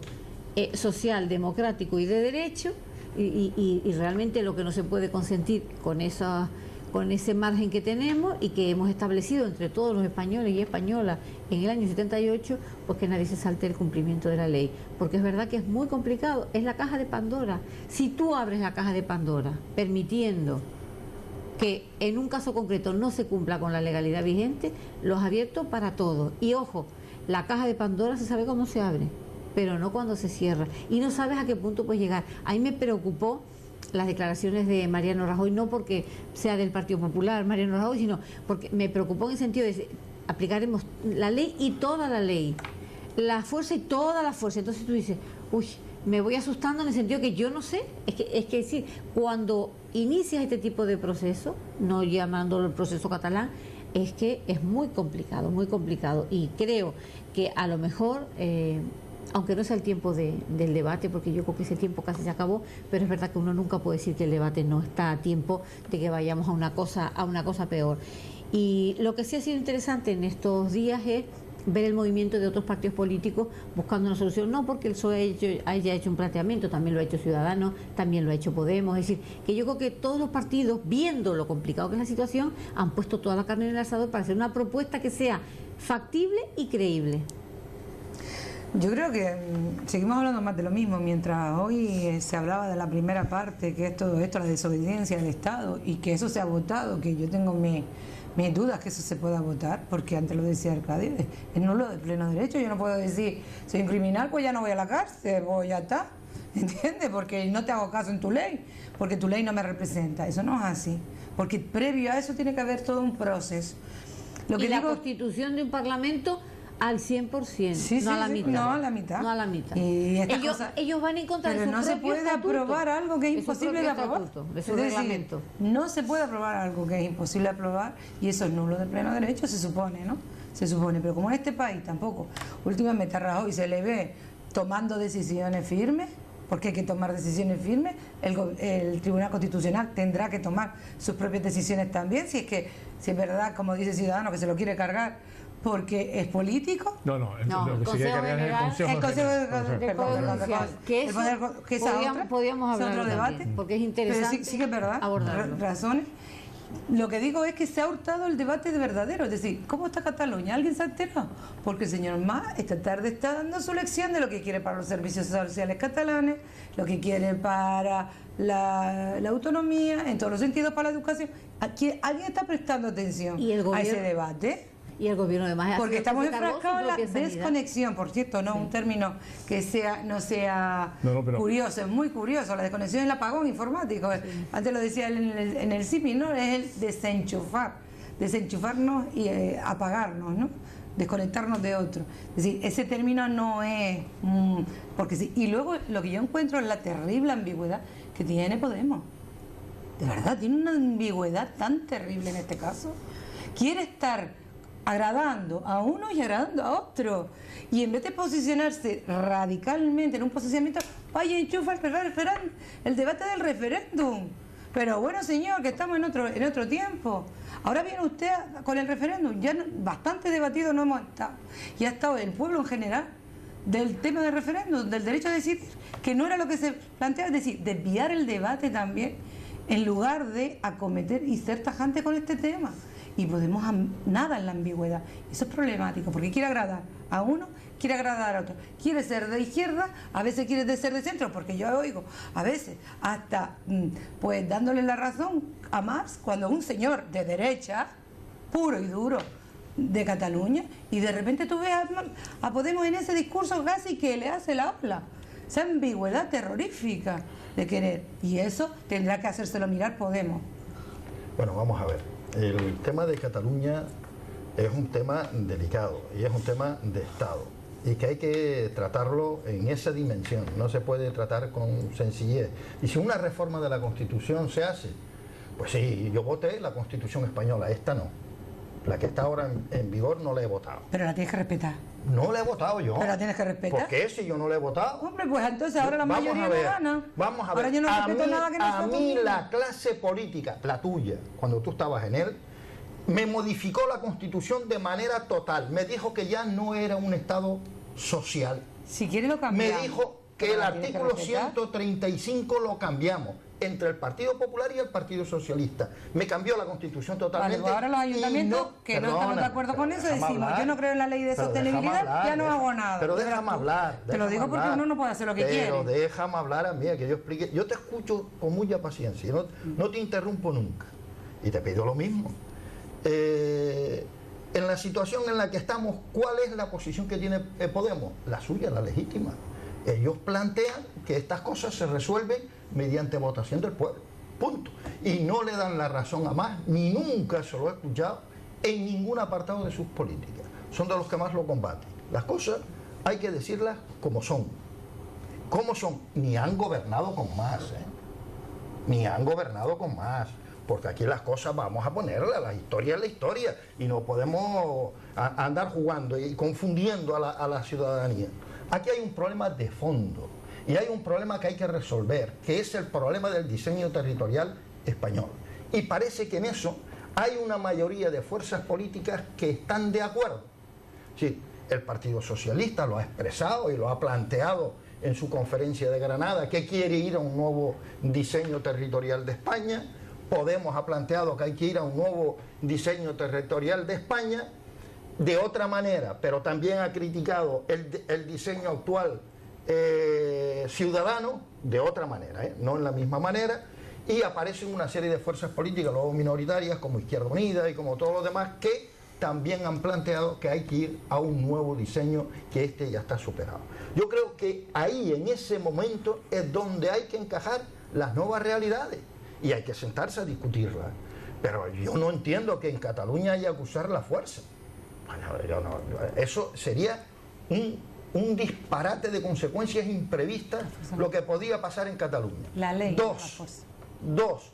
social, democrático y de derecho, y realmente lo que no se puede consentir con ese margen que tenemos y que hemos establecido entre todos los españoles y españolas en el año 78, pues que nadie se salte el cumplimiento de la ley, porque es verdad que es muy complicado, es la caja de Pandora. Si tú abres la caja de Pandora permitiendo que en un caso concreto no se cumpla con la legalidad vigente, lo has abierto para todos. Y ojo, la caja de Pandora se sabe cómo se abre, pero no cuando se cierra, y no sabes a qué punto puedes llegar. A mí me preocupó las declaraciones de Mariano Rajoy, no porque sea del Partido Popular Mariano Rajoy, sino porque me preocupó en el sentido de aplicaremos la ley y toda la ley, la fuerza y toda la fuerza. Entonces tú dices, uy, me voy asustando en el sentido que yo no sé, es que decir, cuando inicias este tipo de proceso, no llamándolo el proceso catalán, es que es muy complicado, y creo que a lo mejor aunque no sea el tiempo del debate, porque yo creo que ese tiempo casi se acabó, pero es verdad que uno nunca puede decir que el debate no está a tiempo de que vayamos a una cosa peor. Y lo que sí ha sido interesante en estos días es ver el movimiento de otros partidos políticos buscando una solución, no porque el PSOE haya hecho un planteamiento, también lo ha hecho Ciudadanos, también lo ha hecho Podemos, es decir, que yo creo que todos los partidos, viendo lo complicado que es la situación, han puesto toda la carne en el asador para hacer una propuesta que sea factible y creíble. Yo creo que seguimos hablando más de lo mismo, mientras hoy se hablaba de la primera parte, que es todo esto, la desobediencia del Estado, y que eso se ha votado, que yo tengo mis dudas que eso se pueda votar, porque antes lo decía Arcadio, es nulo de pleno derecho. Yo no puedo decir, soy un criminal, pues ya no voy a la cárcel, pues ya está, ¿entiendes? Porque no te hago caso en tu ley, porque tu ley no me representa. Eso no es así, porque previo a eso tiene que haber todo un proceso. Y la constitución de un parlamento Al 100%, no a la mitad. No a la mitad. No a la mitad. Y Ellos van en contra de pero su no se propio puede estatuto, aprobar algo que es imposible de aprobar. de su Es decir, reglamento. no se puede aprobar algo que es imposible de aprobar y eso es nulo de pleno derecho, se supone, ¿no? Se supone, pero como en este país tampoco últimamente a Rajoy se le ve tomando decisiones firmes, porque hay que tomar decisiones firmes, el Tribunal Constitucional tendrá que tomar sus propias decisiones también, si es verdad, como dice Ciudadanos, que se lo quiere cargar porque es político. No, lo que se quiere cargar es el Consejo de podíamos hablar otro debate, porque es interesante. Pero sí que es verdad, razones. Lo que digo es que se ha hurtado el debate de verdadero, es decir, ¿cómo está Cataluña? ¿Alguien se ha enterado? Porque el señor Mas esta tarde está dando su lección de lo que quiere para los servicios sociales catalanes, lo que quiere para la autonomía, en todos los sentidos para la educación. ¿Alguien está prestando atención a ese debate? Y el gobierno además porque estamos enfrascados en la desconexión, por cierto, no un término que no sea curioso, es muy curioso, la desconexión es el apagón informático. Antes lo decía él en el CIPI, ¿no? Es el desenchufarnos y apagarnos, ¿no? Desconectarnos de otro. Es decir, ese término no es porque sí. Y luego lo que yo encuentro es la terrible ambigüedad que tiene Podemos. De verdad, tiene una ambigüedad tan terrible en este caso. Quiere estar agradando a uno y agradando a otro. Y en vez de posicionarse radicalmente en un posicionamiento, vaya, enchufa el debate del referéndum. Pero bueno, señor, que estamos en otro tiempo. Ahora viene usted con el referéndum, ya bastante debatido no hemos estado. Y ha estado el pueblo en general del tema del referéndum, del derecho a decidir, que no era lo que se planteaba, es decir, desviar el debate también, en lugar de acometer y ser tajante con este tema. Y Podemos nada en la ambigüedad. Eso es problemático, porque quiere agradar a uno, quiere agradar a otro. Quiere ser de izquierda, a veces quiere ser de centro, porque yo oigo, a veces, hasta pues dándole la razón a Mas, cuando un señor de derecha, puro y duro, de Cataluña, y de repente tú ves a Podemos en ese discurso casi que le hace la ola. Esa ambigüedad terrorífica de querer. Y eso tendrá que hacérselo mirar Podemos. Bueno, vamos a ver. El tema de Cataluña es un tema delicado y es un tema de Estado y que hay que tratarlo en esa dimensión, no se puede tratar con sencillez. Y si una reforma de la Constitución se hace, pues sí, yo voté la Constitución española, esta no. La que está ahora en vigor no la he votado. Pero la tienes que respetar. No la he votado yo. Pero la tienes que respetar. ¿Por qué si yo no la he votado? Hombre, pues entonces ahora la mayoría no gana. Vamos a ver. Ahora yo no respeto nada que nosotros. A mí la clase política, la tuya, cuando tú estabas en él, me modificó la Constitución de manera total. Me dijo que ya no era un Estado social. Si quiere lo cambiamos. Me dijo que el artículo 135 lo cambiamos entre el Partido Popular y el Partido Socialista. Me cambió la Constitución totalmente. Vale, pues ahora los ayuntamientos que no estamos de acuerdo con eso decimos, yo no creo en la ley de sostenibilidad, ya no hago nada. Pero déjame hablar. Te lo digo porque uno no puede hacer lo que quiere. Pero déjame hablar a mí, que yo explique. Yo te escucho con mucha paciencia, no te interrumpo nunca. Y te pido lo mismo. En la situación en la que estamos, ¿cuál es la posición que tiene Podemos? La suya, la legítima. Ellos plantean que estas cosas se resuelven mediante votación del pueblo, punto. Y no le dan la razón a Mas, ni nunca se lo he escuchado en ningún apartado de sus políticas. Son de los que más lo combaten. Las cosas hay que decirlas como son. ¿Cómo son? Ni han gobernado con Mas, ni han gobernado con Mas. Porque aquí las cosas vamos a ponerlas, la historia es la historia, y no podemos andar jugando y confundiendo a la ciudadanía. Aquí hay un problema de fondo y hay un problema que hay que resolver, que es el problema del diseño territorial español. Y parece que en eso hay una mayoría de fuerzas políticas que están de acuerdo. Sí, el Partido Socialista lo ha expresado y lo ha planteado en su conferencia de Granada, que quiere ir a un nuevo diseño territorial de España. Podemos ha planteado que hay que ir a un nuevo diseño territorial de España de otra manera, pero también ha criticado el diseño actual ciudadano de otra manera, no en la misma manera, y aparecen una serie de fuerzas políticas, luego minoritarias, como Izquierda Unida y como todos los demás, que también han planteado que hay que ir a un nuevo diseño, que este ya está superado. Yo creo que ahí, en ese momento, es donde hay que encajar las nuevas realidades. Y hay que sentarse a discutirla. Pero yo no entiendo que en Cataluña haya que usar la fuerza. Eso sería un disparate de consecuencias imprevistas lo que podía pasar en Cataluña. La ley. Dos,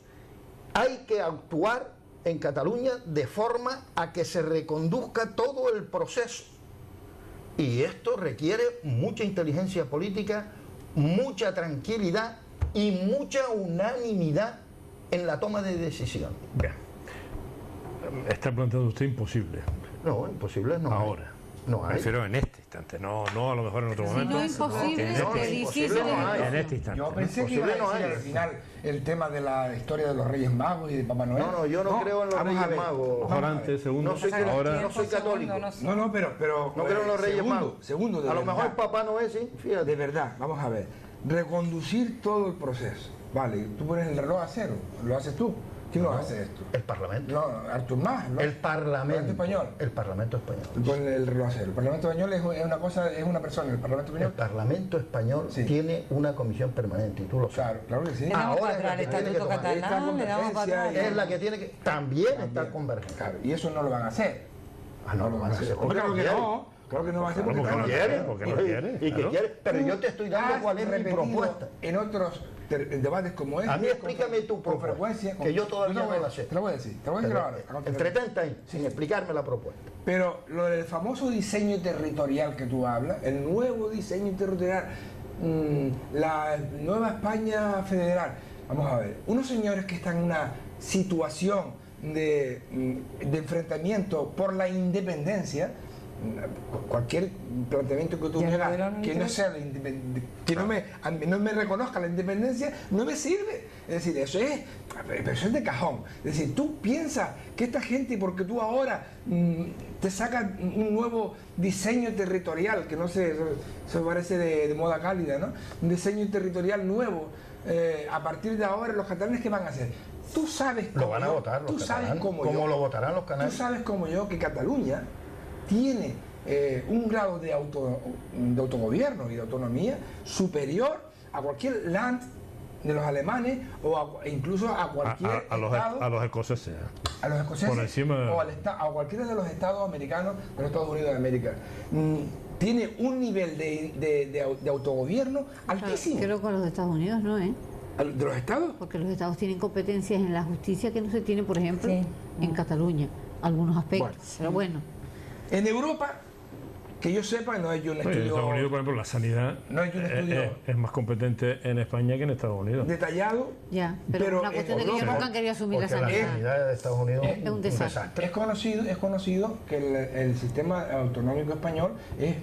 hay que actuar en Cataluña de forma a que se reconduzca todo el proceso. Y esto requiere mucha inteligencia política, mucha tranquilidad y mucha unanimidad en la toma de decisión. Bien. Está planteando usted imposible. No, imposible no. Ahora. No hay. Prefiero en este instante, no a lo mejor en otro momento. No es imposible, En es este- difícil. no hay. En este instante. Yo pensé que iba a Imposible no decir hay. al final el tema de la historia de los Reyes Magos y de Papá Noel. No, yo no creo en los vamos a Reyes ver. Magos. Mejor antes, segundo. No soy, Ahora no soy católico. No, pero No creo en los Reyes segundo, Magos. Segundo, de a lo verdad. mejor Papá Noel sí, fíjate. De verdad, vamos a ver. Reconducir todo el proceso. Vale, tú pones el reloj a cero. ¿Lo haces tú? ¿Quién lo hace esto? El Parlamento. No, Artur Mas. ¿no? El Parlamento español. El Parlamento español. Con el reloj a cero. El Parlamento español es una cosa, es una persona. El Parlamento El español. Parlamento español Sí. tiene una comisión permanente y tú lo sabes. Claro que sí. Le damos Ahora para es atrás la el que tiene que estatuto tomar. catalán, le damos para atrás. Es la que tiene que. También está convergente. Claro, y eso no lo van a hacer. Ah, no lo van a hacer. Hombre, claro que quieren. no. Claro que no va a hacer Claro, porque no quieren, porque no quieren, Y que claro. quiere. Pero yo te estoy dando cuál es mi repetido propuesta. En otros debates como este. A mí explícame tu con propuesta, frecuencia. que yo todavía te lo voy no a- la sé. Te lo voy a decir. Te lo voy a decir ahora. a continuación. Entretente ahí, sin explicarme la propuesta. Pero lo del famoso diseño territorial que tú hablas, el nuevo diseño territorial, la nueva España federal, vamos a ver, unos señores que están en una situación de enfrentamiento por la independencia, cualquier planteamiento que tú Ya me hagas verán, que no sea que no me reconozca la independencia, no me sirve. Es decir, eso es de cajón. Es decir, tú piensas que esta gente, porque tú ahora te sacas un nuevo diseño territorial, que no sé, eso parece de moda cálida, ¿no? Un diseño territorial nuevo, a partir de ahora los catalanes, ¿qué van a hacer? Tú sabes Lo como van a yo, votar tú los sabes catalanes. como ¿Cómo yo, lo votarán los tú canarios? sabes como yo que Cataluña tiene un grado de autogobierno y de autonomía superior a cualquier land de los alemanes e incluso a cualquier estado, A los escoceses. a los escoceses por encima- o a cualquiera de los estados americanos de los Estados Unidos de América. Tiene un nivel de autogobierno altísimo. Creo que los Estados Unidos no, ¿eh? ¿De los estados? Porque los estados tienen competencias en la justicia que no se tiene, por ejemplo, en Cataluña. Algunos aspectos. Bueno. Pero bueno. En Europa, que yo sepa, no hay un Oye, en estudio Estados Unidos, por ejemplo, la sanidad No hay un estudio- es más competente en España que en Estados Unidos. detallado. Ya, pero una cuestión de que ellos Europa, nunca han querido asumir la Porque la sanidad. sanidad de Estados Unidos Es un desastre. Es conocido que el sistema autonómico español es,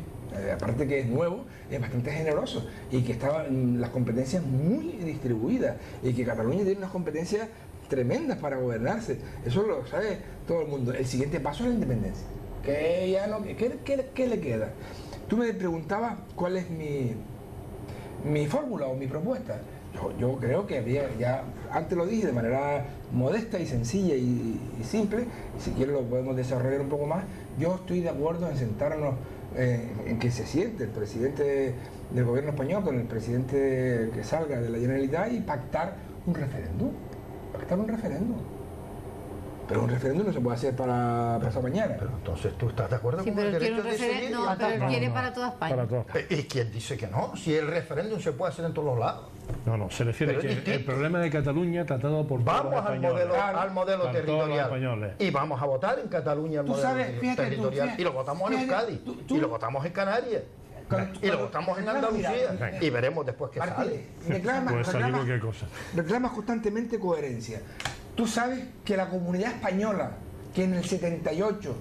aparte que es nuevo, es bastante generoso y que estaban las competencias muy distribuidas y que Cataluña tiene unas competencias tremendas para gobernarse. Eso lo sabe todo el mundo. El siguiente paso es la independencia. ¿Qué le queda? Tú me preguntabas cuál es mi fórmula o mi propuesta. Yo creo que ya antes lo dije de manera modesta y sencilla y simple, y si quieres lo podemos desarrollar un poco más. Yo estoy de acuerdo en sentarnos, en que se siente el presidente del gobierno español con el presidente que salga de la Generalitat y pactar un referéndum. Pero un referéndum no se puede hacer para pasado mañana. Pero entonces tú estás de acuerdo Sí, con pero el él quiere un derecho de referéndum. decidir. No, pero él quiere No, para toda España. Para todas. ¿Y quién dice que no? Si el referéndum se puede hacer en todos los lados. No, se refiere Pero es que distinto. el problema de Cataluña tratado por todos Vamos los al españoles. modelo Para todos los territorial. españoles. Y vamos a votar en Cataluña el Tú modelo sabes, fíjate tú, territorial. fíjate, Y lo votamos en fíjate, Euskadi. tú- Y lo votamos en Canarias. Y lo votamos en Andalucía. Venga. Y veremos después qué Martínez, sale. Puede salir cualquier cosa. reclamas constantemente coherencia. Tú sabes que la comunidad española, que en el 78,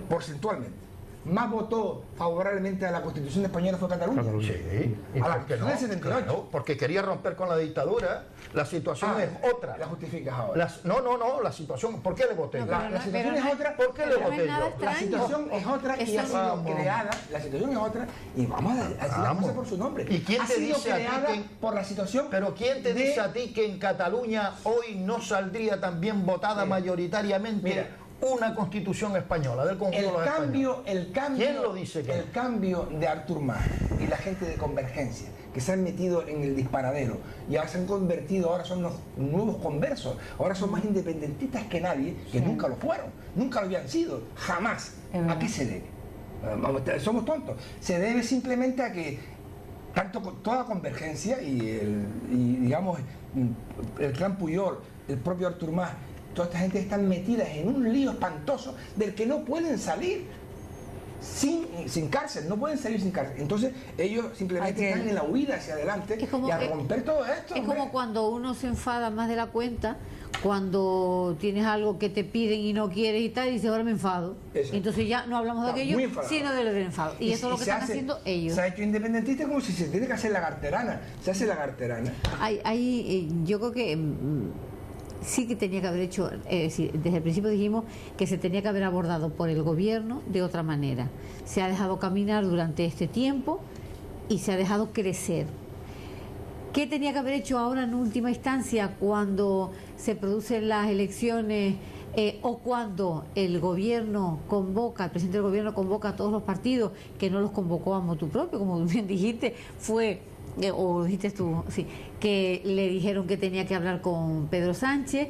porcentualmente, más votó favorablemente a la Constitución española fue Cataluña. Cataluña. Sí. ¿Y A la por qué no? Constitución del 78. Claro, porque quería romper con la dictadura. La situación es otra. La justificas ahora. No, la situación. ¿Por qué le voté? No, yo? pero La situación es otra. ¿Por qué le pero no voté es nada yo? extraño. La situación es otra y Eso ha sido vamos. creada, la situación es otra y vamos a decir las Vamos. cosas por su nombre. ¿Y quién ha te sido dice a ti creada que- por la situación? Pero ¿quién te de- dice a ti que en Cataluña hoy no saldría también votada Mira, mayoritariamente mira. una constitución española del conjunto de los españoles? el cambio, ¿Quién lo dice que no? El cambio de Artur Mas y la gente de Convergencia, que se han metido en el disparadero y ahora se han convertido, ahora son los nuevos conversos, ahora son más independentistas que nadie, que nunca lo fueron, nunca lo habían sido, jamás. verdad. ¿A qué se debe? Somos tontos. Se debe simplemente a que tanto toda convergencia y digamos el clan Puyol, el propio Artur Mas, toda esta gente están metidas en un lío espantoso del que no pueden salir sin cárcel, no pueden salir sin cárcel. Entonces ellos simplemente están en la huida hacia adelante y a romper todo esto. Es como cuando uno se enfada más de la cuenta, cuando tienes algo que te piden y no quieres y tal, y dice ahora me enfado. Exacto. Entonces ya no hablamos de aquello, sino del enfado. Y eso es lo que están haciendo ellos. Se ha hecho independentista como si se tiene que hacer la garterana. Se hace la garterana. Yo creo que sí que tenía que haber hecho, es decir, desde el principio dijimos que se tenía que haber abordado por el gobierno de otra manera. Se ha dejado caminar durante este tiempo y se ha dejado crecer. ¿Qué tenía que haber hecho ahora en última instancia cuando se producen las elecciones o cuando el gobierno convoca, el presidente del gobierno convoca a todos los partidos, que no los convocó a motu propio, como bien dijiste, fue, o dijiste tú, sí, que le dijeron que tenía que hablar con Pedro Sánchez?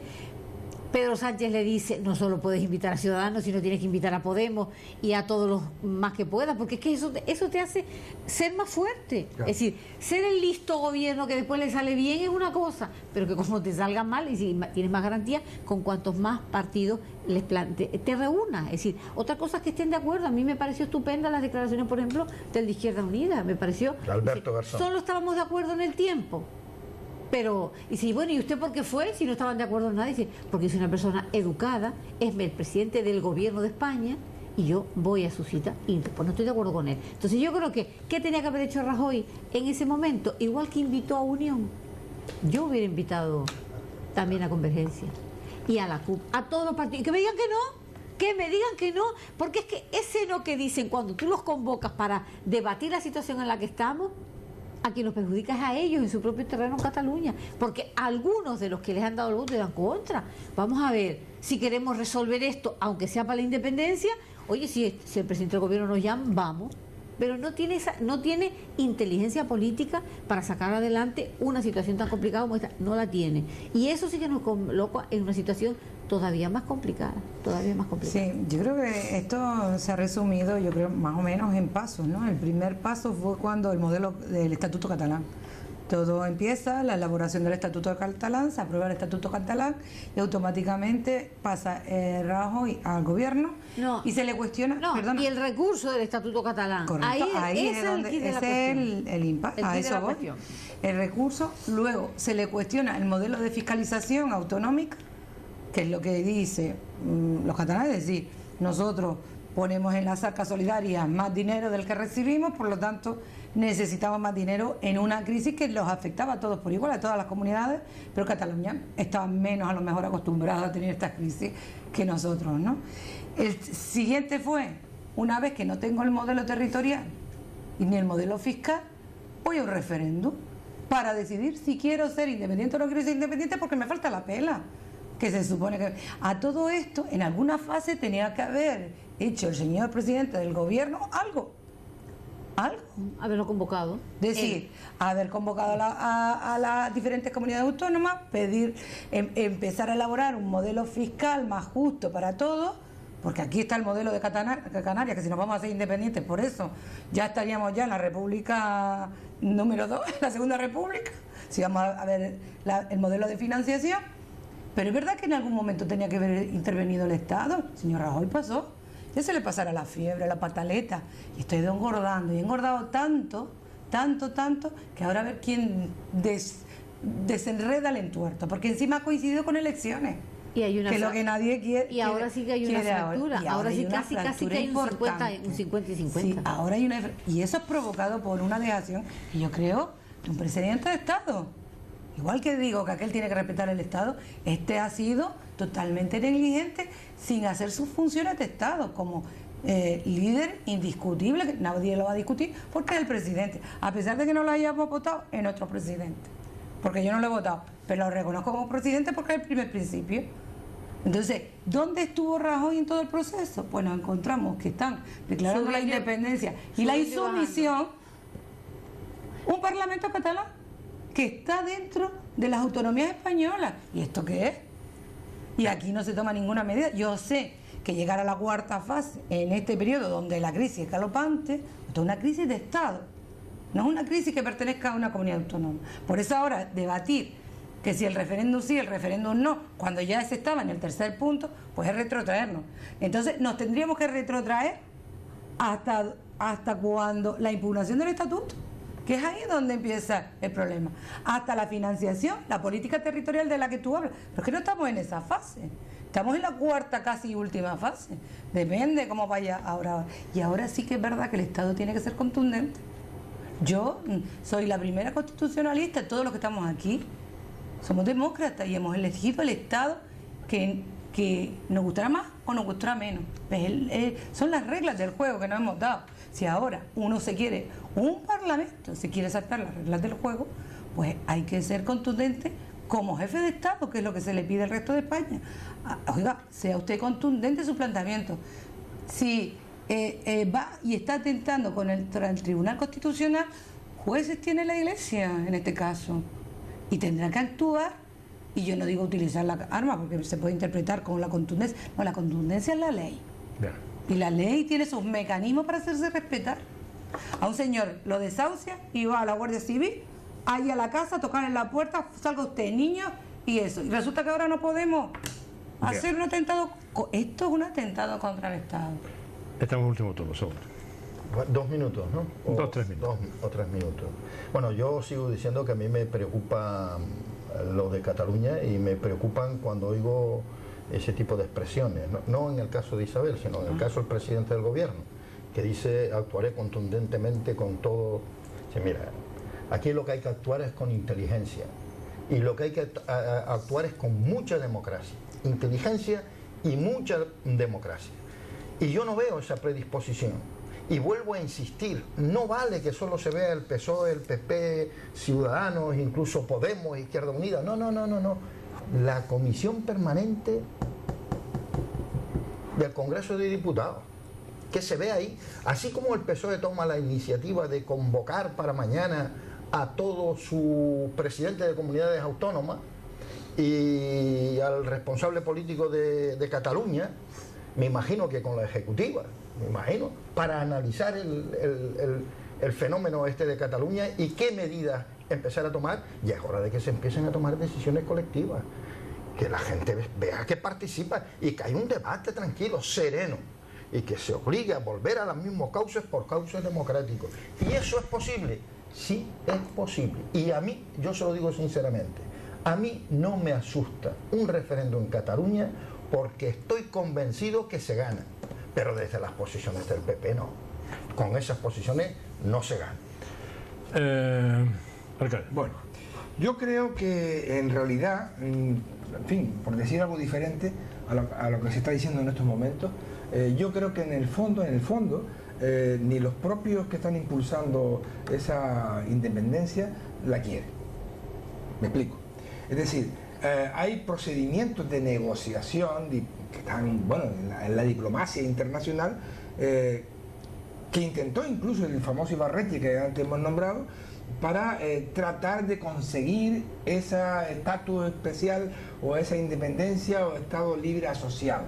Pedro Sánchez le dice, no solo puedes invitar a Ciudadanos, sino tienes que invitar a Podemos y a todos los más que puedas, porque es que eso te hace ser más fuerte. Claro. Es decir, ser el listo gobierno que después le sale bien es una cosa, pero que como te salga mal, y si tienes más garantía, con cuantos más partidos te reúnas. Es decir, otra cosa es que estén de acuerdo. A mí me pareció estupenda las declaraciones, por ejemplo, del de Izquierda Unida. Me pareció... Alberto Garzón. Solo estábamos de acuerdo en el tiempo. Pero, y si, bueno, ¿y usted por qué fue? Si no estaban de acuerdo en nada, dice, porque soy una persona educada, es el presidente del gobierno de España y yo voy a su cita y pues no estoy de acuerdo con él. Entonces yo creo que, ¿qué tenía que haber hecho Rajoy en ese momento? Igual que invitó a Unión, yo hubiera invitado también a Convergencia y a la CUP, a todos los partidos, y que me digan que no. Que me digan que no, porque es que ese no que dicen cuando tú los convocas para debatir la situación en la que estamos, a quien los perjudica es a ellos en su propio terreno en Cataluña, porque algunos de los que les han dado el voto dan contra. Vamos a ver, si queremos resolver esto, aunque sea para la independencia, oye, si el presidente del gobierno nos llama, vamos, pero no tiene inteligencia política para sacar adelante una situación tan complicada como esta, no la tiene. Y eso sí que nos coloca en una situación todavía más complicada, Sí, yo creo que esto se ha resumido, yo creo, más o menos en pasos, ¿no? El primer paso fue cuando el modelo del Estatuto Catalán. Todo empieza, la elaboración del Estatuto Catalán, se aprueba el Estatuto Catalán y automáticamente pasa Rajoy al gobierno y se le cuestiona... No, perdona, y el recurso del Estatuto Catalán. Correcto, ahí es el impasse, a eso voy. El recurso, luego se le cuestiona el modelo de fiscalización autonómica, que es lo que dice los catalanes, es decir, nosotros ponemos en las arcas solidarias más dinero del que recibimos, por lo tanto necesitamos más dinero en una crisis que los afectaba a todos por igual, a todas las comunidades, pero Cataluña estaba menos a lo mejor acostumbrada a tener estas crisis que nosotros, ¿no? El siguiente fue, una vez que no tengo el modelo territorial y ni el modelo fiscal, voy a un referéndum para decidir si quiero ser independiente o no quiero ser independiente porque me falta la pela. Que se supone que a todo esto en alguna fase tenía que haber hecho el señor presidente del gobierno algo, haberlo convocado, decir, haber convocado a las diferentes comunidades autónomas, pedir, empezar a elaborar un modelo fiscal más justo para todos, porque aquí está el modelo de Canarias, que si nos vamos a hacer independientes, por eso ya estaríamos ya en la República número 2, en la Segunda República, si vamos a ver el modelo de financiación. Pero es verdad que en algún momento tenía que haber intervenido el Estado. El señor Rajoy pasó. Ya se le pasará la fiebre, la pataleta. Y estoy engordando. Y he engordado tanto, que ahora a ver quién desenreda el entuerto. Porque encima ha coincidido con elecciones. Y hay una que es lo que nadie quiere. Y ahora sí que hay una fractura. Ahora sí casi que hay un 50 y 50. Sí, ahora hay una... Y eso es provocado por una dejación, y yo creo, de un presidente de Estado. Igual que digo que aquel tiene que respetar el Estado, este ha sido totalmente negligente sin hacer sus funciones de Estado como líder indiscutible, que nadie lo va a discutir porque es el presidente, a pesar de que no lo hayamos votado, es nuestro presidente, porque yo no lo he votado, pero lo reconozco como presidente porque es el primer principio. Entonces, ¿dónde estuvo Rajoy en todo el proceso? Pues nos encontramos que están declarando la independencia y la insumisión un parlamento catalán que está dentro de las autonomías españolas. ¿Y esto qué es? Y aquí no se toma ninguna medida. Yo sé que llegar a la cuarta fase en este periodo donde la crisis es galopante, esto es una crisis de Estado, no es una crisis que pertenezca a una comunidad autónoma. Por eso ahora debatir que si el referéndum sí, el referéndum no, cuando ya se estaba en el tercer punto, pues es retrotraernos. Entonces nos tendríamos que retrotraer hasta cuando la impugnación del estatuto, que es ahí donde empieza el problema, hasta la financiación, la política territorial de la que tú hablas. Pero es que no estamos en esa fase, estamos en la cuarta casi última fase, depende cómo vaya ahora. Y ahora sí que es verdad que el Estado tiene que ser contundente. Yo soy la primera constitucionalista, todos los que estamos aquí somos demócratas y hemos elegido el Estado que nos gustará más o nos gustará menos. Son las reglas del juego que nos hemos dado. Si ahora un parlamento se quiere saltar las reglas del juego, pues hay que ser contundente como jefe de Estado, que es lo que se le pide al resto de España. Oiga, sea usted contundente en su planteamiento. Si va y está atentando con el Tribunal Constitucional, jueces tiene la Iglesia en este caso y tendrá que actuar. Y yo no digo utilizar la arma porque se puede interpretar como la contundencia. No, la contundencia es la ley. Bien. Y la ley tiene sus mecanismos para hacerse respetar. A un señor lo desahucia y va a la Guardia Civil, ahí a la casa, tocar en la puerta, salga usted, niño, y eso. Y resulta que ahora no podemos hacer un atentado. Esto es un atentado contra el Estado. Estamos en último turno, segundo. 2 minutos, ¿no? 3 minutos. 2 o 3 minutos. Bueno, yo sigo diciendo que a mí me preocupa lo de Cataluña y me preocupan cuando oigo ese tipo de expresiones, no en el caso de Isabel, sino en el caso del presidente del gobierno, que dice actuaré contundentemente con todo. Sí, mira, aquí lo que hay que actuar es con inteligencia y lo que hay que actuar es con mucha democracia, inteligencia y mucha democracia. Y yo no veo esa predisposición. Y vuelvo a insistir, no vale que solo se vea el PSOE, el PP, Ciudadanos, incluso Podemos, Izquierda Unida. No. La Comisión Permanente del Congreso de Diputados, que se ve ahí, así como el PSOE toma la iniciativa de convocar para mañana a todo su presidente de comunidades autónomas y al responsable político de Cataluña, me imagino que con la ejecutiva, para analizar el fenómeno este de Cataluña y qué medidas empezar a tomar. Ya es hora de que se empiecen a tomar decisiones colectivas, que la gente vea que participa y que hay un debate tranquilo, sereno, y que se obligue a volver a los mismos cauces por cauces democráticos. ¿Y eso es posible? Sí, es posible. Y a mí, yo se lo digo sinceramente, a mí no me asusta un referéndum en Cataluña porque estoy convencido que se gana. Pero desde las posiciones del PP no. Con esas posiciones no se gana. Alcalde. Bueno, yo creo que en realidad, en fin, por decir algo diferente a lo que se está diciendo en estos momentos, yo creo que en el fondo, ni los propios que están impulsando esa independencia la quieren. Me explico. Es decir, hay procedimientos de negociación que están, bueno, en la diplomacia internacional, que intentó incluso el famoso Ibarretxe que antes hemos nombrado, para tratar de conseguir ese estatus especial o esa independencia o estado libre asociado.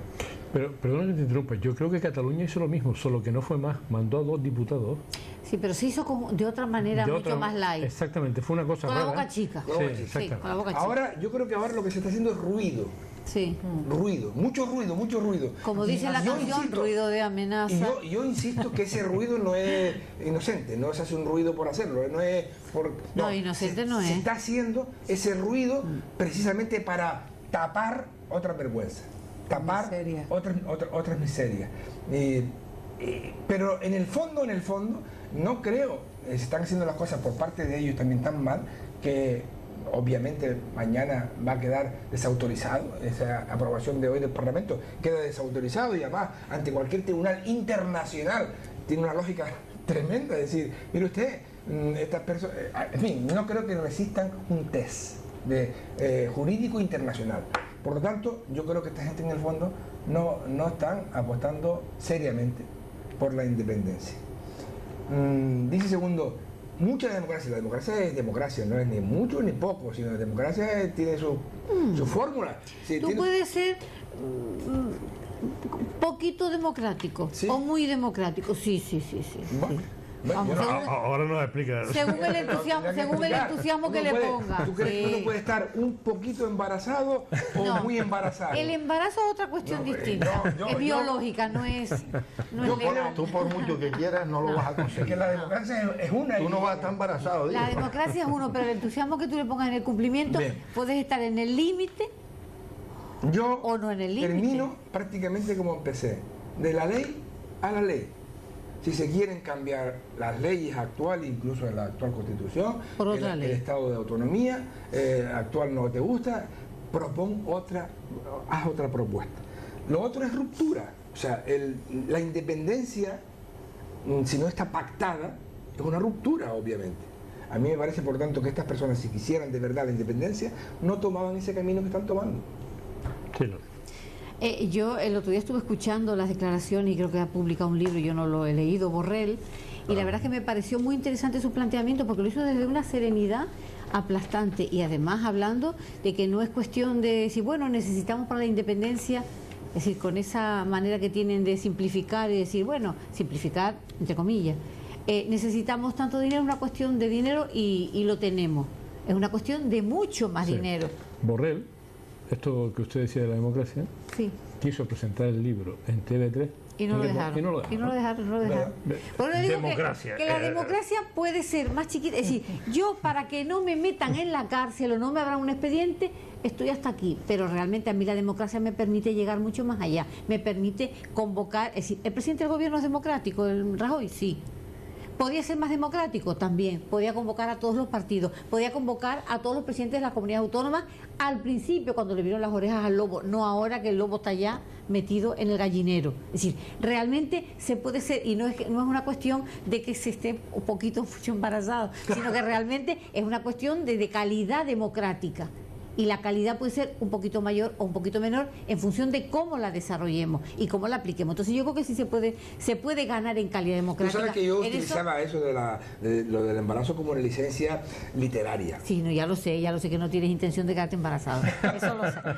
Pero, perdona que te interrumpa, yo creo que Cataluña hizo lo mismo, solo que no fue más, mandó a 2 diputados. Sí, pero se hizo de otra manera, mucho más light. Exactamente, fue una cosa con rara. la boca chica. Sí, exactamente. Con la boca chica. Ahora, yo creo que ahora lo que se está haciendo es ruido. Sí. Ruido, mucho ruido. Como dice la canción, ruido de amenaza. Y yo insisto que ese ruido no es inocente, no se hace un ruido por hacerlo, no es por... No, inocente no es. Se está haciendo ese ruido precisamente para tapar otras vergüenzas, tapar otras miserias. Pero en el fondo, no creo, se están haciendo las cosas por parte de ellos también tan mal que obviamente mañana va a quedar desautorizado, esa aprobación de hoy del Parlamento queda desautorizado y además ante cualquier tribunal internacional tiene una lógica tremenda, es decir, mire usted, estas personas, en fin, no creo que resistan un test jurídico internacional. Por lo tanto, yo creo que esta gente en el fondo no están apostando seriamente por la independencia. Dice segundo, mucha democracia. La democracia es democracia, no es ni mucho ni poco, sino la democracia tiene su fórmula. Sí, Tú puedes ser poquito democrático, ¿sí? O muy democrático. Sí. Bueno, Vamos, yo no- Ahora nos explica. según el entusiasmo que le ponga. ¿Tú crees que Sí. uno puede estar un poquito embarazado o No. muy embarazado? El embarazo es otra cuestión distinta. Es biológica, no es legal. Tú por mucho que quieras no lo vas a Es que conseguir. la democracia es una. Tú no vas a estar embarazado. La digo. democracia es uno, pero el entusiasmo que tú le pongas en el cumplimiento, Bien. puedes estar en el límite. Yo o no en el límite. termino prácticamente como empecé, de la ley a la ley. Si se quieren cambiar las leyes actuales, incluso en la actual Constitución, Por otra ley. el estado de autonomía actual no te gusta, propon otra, haz otra propuesta. Lo otro es ruptura, o sea, la independencia, si no está pactada, es una ruptura, obviamente. A mí me parece, por tanto, que estas personas, si quisieran de verdad la independencia, no tomaban ese camino que están tomando. Sí, Yo el otro día estuve escuchando las declaraciones y creo que ha publicado un libro, yo no lo he leído, Borrell, y la verdad es que me pareció muy interesante su planteamiento porque lo hizo desde una serenidad aplastante y además hablando de que no es cuestión de decir, bueno, necesitamos para la independencia, es decir, con esa manera que tienen de simplificar y decir, bueno, simplificar entre comillas, necesitamos tanto dinero, es una cuestión de dinero y lo tenemos, es una cuestión de mucho más Sí. dinero. Borrell, esto que usted decía de la democracia, Sí. quiso presentar el libro en TV3 Y no lo dejaron. Y no lo dejaron. Por eso digo Democracia. que la democracia puede ser más chiquita. Es decir, yo para que no me metan en la cárcel o no me abran un expediente, estoy hasta aquí. Pero realmente a mí la democracia me permite llegar mucho más allá. Me permite convocar. Es decir, ¿el presidente del gobierno es democrático, el Rajoy? Sí. ¿Podía ser más democrático? También. Podía convocar a todos los partidos, podía convocar a todos los presidentes de las comunidades autónomas al principio, cuando le vieron las orejas al lobo, no ahora que el lobo está ya metido en el gallinero. Es decir, realmente se puede ser, y no es una cuestión de que se esté un poquito mucho embarazado, sino que realmente es una cuestión de calidad democrática. Y la calidad puede ser un poquito mayor o un poquito menor en función de cómo la desarrollemos y cómo la apliquemos. Entonces yo creo que sí se puede ganar en calidad Tú democrática. sabes que yo En utilizaba eso de lo del embarazo como una licencia literaria. Sí, no, ya lo sé que no tienes intención de quedarte embarazado.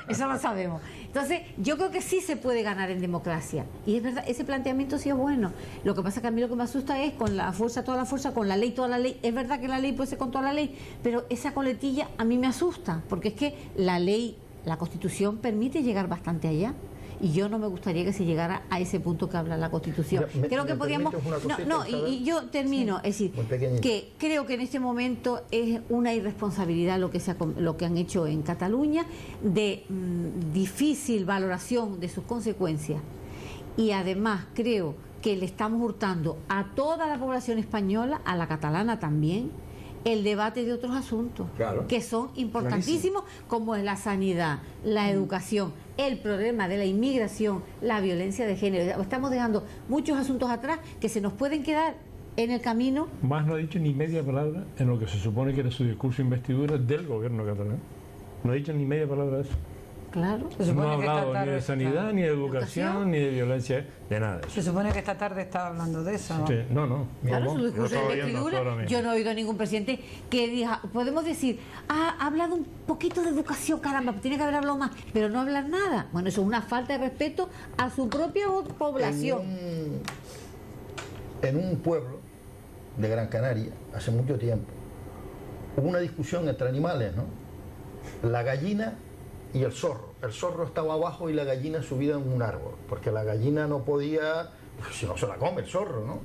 Eso lo sabemos. Entonces, yo creo que sí se puede ganar en democracia. Y es verdad, ese planteamiento sí es bueno. Lo que pasa que a mí lo que me asusta es con la fuerza, toda la fuerza, con la ley, toda la ley. Es verdad que la ley puede ser con toda la ley, pero esa coletilla a mí me asusta, porque es que la ley, la Constitución permite llegar bastante allá. Y yo no me gustaría que se llegara a ese punto que habla la Constitución. Mira, Creo que ¿me podríamos... permites una cosita, Isabel? y yo termino. Es decir, Muy pequeñita. que creo que en este momento es una irresponsabilidad lo que han hecho en Cataluña, de difícil valoración de sus consecuencias. Y además creo que le estamos hurtando a toda la población española, a la catalana también, el debate de otros asuntos, Claro. que son importantísimos, como es la sanidad, la educación, el problema de la inmigración, la violencia de género. Estamos dejando muchos asuntos atrás que se nos pueden quedar en el camino. Más no ha dicho ni media palabra en lo que se supone que era su discurso de investidura del gobierno catalán. No ha dicho ni media palabra de eso. Claro. Se supone No ha que esta hablado ni tarde de está- sanidad, ni de Educación. educación, ni de violencia, de nada de eso. Se supone que esta tarde está hablando de eso, ¿no? Sí, no. Claro, No, su lo discurso estaba de oyendo investidura, ahora mismo. yo no he oído a ningún presidente que diga, podemos decir, ha hablado un poquito de educación, caramba, tiene que hablarlo más, pero no hablar nada. Bueno, eso es una falta de respeto a su propia población. En un pueblo de Gran Canaria, hace mucho tiempo, hubo una discusión entre animales, ¿no? La gallina y el zorro. El zorro estaba abajo y la gallina subida en un árbol, porque la gallina no podía, pues, si no se la come el zorro, ¿no?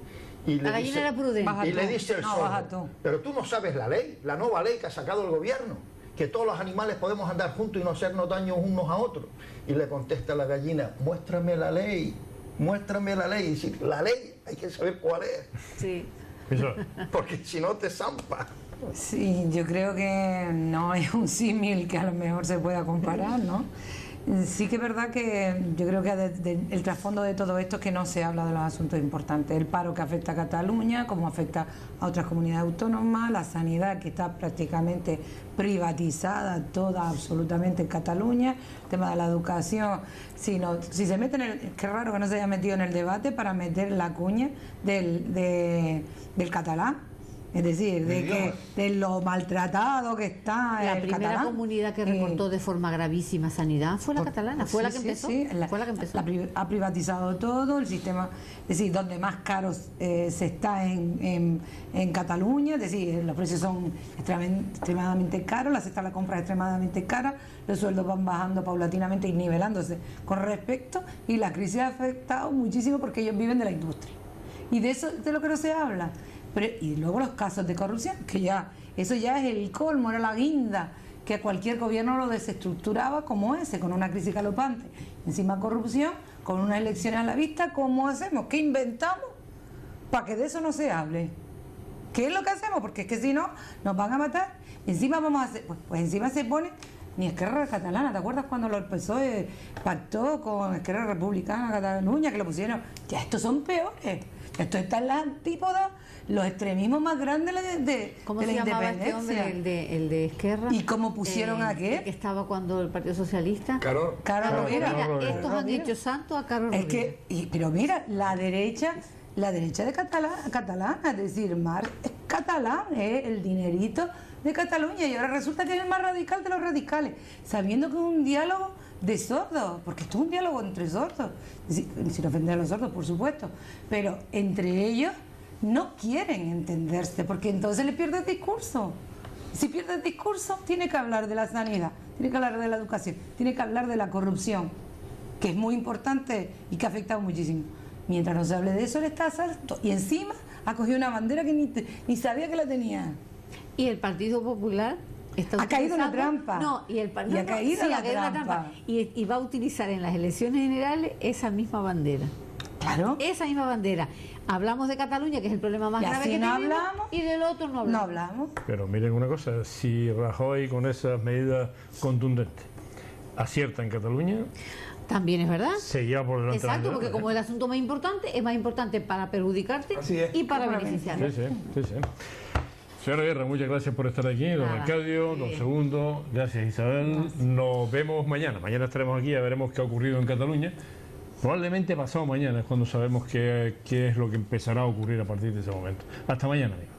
Y La gallina era prudente. Baja y le tú. dice el No, baja zorro, tú. pero tú no sabes la ley, la nueva ley que ha sacado el gobierno, que todos los animales podemos andar juntos y no hacernos daño unos a otros. Y le contesta la gallina, muéstrame la ley, muéstrame la ley. Y dice, la ley hay que saber cuál es, Sí. Eso. porque si no te zampa. Sí, yo creo que no es un símil que a lo mejor se pueda comparar, ¿no? Sí que es verdad que yo creo que el trasfondo de todo esto es que no se habla de los asuntos importantes. El paro que afecta a Cataluña, como afecta a otras comunidades autónomas, la sanidad que está prácticamente privatizada, toda absolutamente en Cataluña, el tema de la educación. Si se mete en el... Qué raro que no se haya metido en el debate para meter la cuña del catalán. Es decir, de lo maltratado que está La el primera catalán. comunidad que recortó de forma gravísima sanidad fue la catalana, fue la que empezó. Fue la que empezó. Ha privatizado todo el sistema, es decir, donde más caro se está en Cataluña, es decir, los precios son extremadamente caros, la cesta de la compra es extremadamente cara, los sueldos van bajando paulatinamente y nivelándose con respecto, y la crisis ha afectado muchísimo porque ellos viven de la industria. Y de eso de lo que no se habla. Y luego los casos de corrupción, que ya eso ya es el colmo, era la guinda, que a cualquier gobierno lo desestructuraba como ese, con una crisis galopante. Encima corrupción, con unas elecciones a la vista, ¿cómo hacemos? ¿Qué inventamos para que de eso no se hable? ¿Qué es lo que hacemos? Porque es que si no, nos van a matar. Encima vamos a hacer, pues encima se pone ni Esquerra Catalana. ¿Te acuerdas cuando el PSOE pactó con Esquerra Republicana Cataluña, que lo pusieron? Ya estos son peores. Esto está en las antípodas, los extremismos más grandes de ¿Cómo la se llamaba independencia. este hombre, el de Esquerra? ¿Y cómo pusieron a qué? El que estaba cuando el Partido Socialista. Carol Rovira. Estos han dicho santo a Carol Es Rovira. que, pero mira, la derecha de catalana, es decir, Marx es catalán, es el dinerito de Cataluña, y ahora resulta que es el más radical de los radicales, sabiendo que es un diálogo de sordos, porque esto es un diálogo entre sordos, sin ofender a los sordos, por supuesto, pero entre ellos no quieren entenderse, porque entonces le pierde el discurso. Si pierde el discurso, tiene que hablar de la sanidad, tiene que hablar de la educación, tiene que hablar de la corrupción, que es muy importante y que ha afectado muchísimo. Mientras no se hable de eso, él está salto, y encima ha cogido una bandera que ni sabía que la tenía. Y el Partido Popular ha caído en la trampa. No, y el ha caído en la trampa. Y va a utilizar en las elecciones generales esa misma bandera. Claro. Esa misma bandera. Hablamos de Cataluña, que es el problema más grave que no tenemos, hablamos, y del otro no hablamos. No hablamos. Pero miren una cosa, si Rajoy con esas medidas contundentes acierta en Cataluña, también es verdad. se lleva por delante. Exacto, porque como el asunto más importante, es más importante para perjudicarte y para beneficiarte. Sí. Señora Guerra, muchas gracias por estar aquí. Don Arcadio, don Segundo, gracias Isabel. Nos vemos mañana. Mañana estaremos aquí, ya veremos qué ha ocurrido en Cataluña. Probablemente pasado mañana es cuando sabemos qué es lo que empezará a ocurrir a partir de ese momento. Hasta mañana, amigos.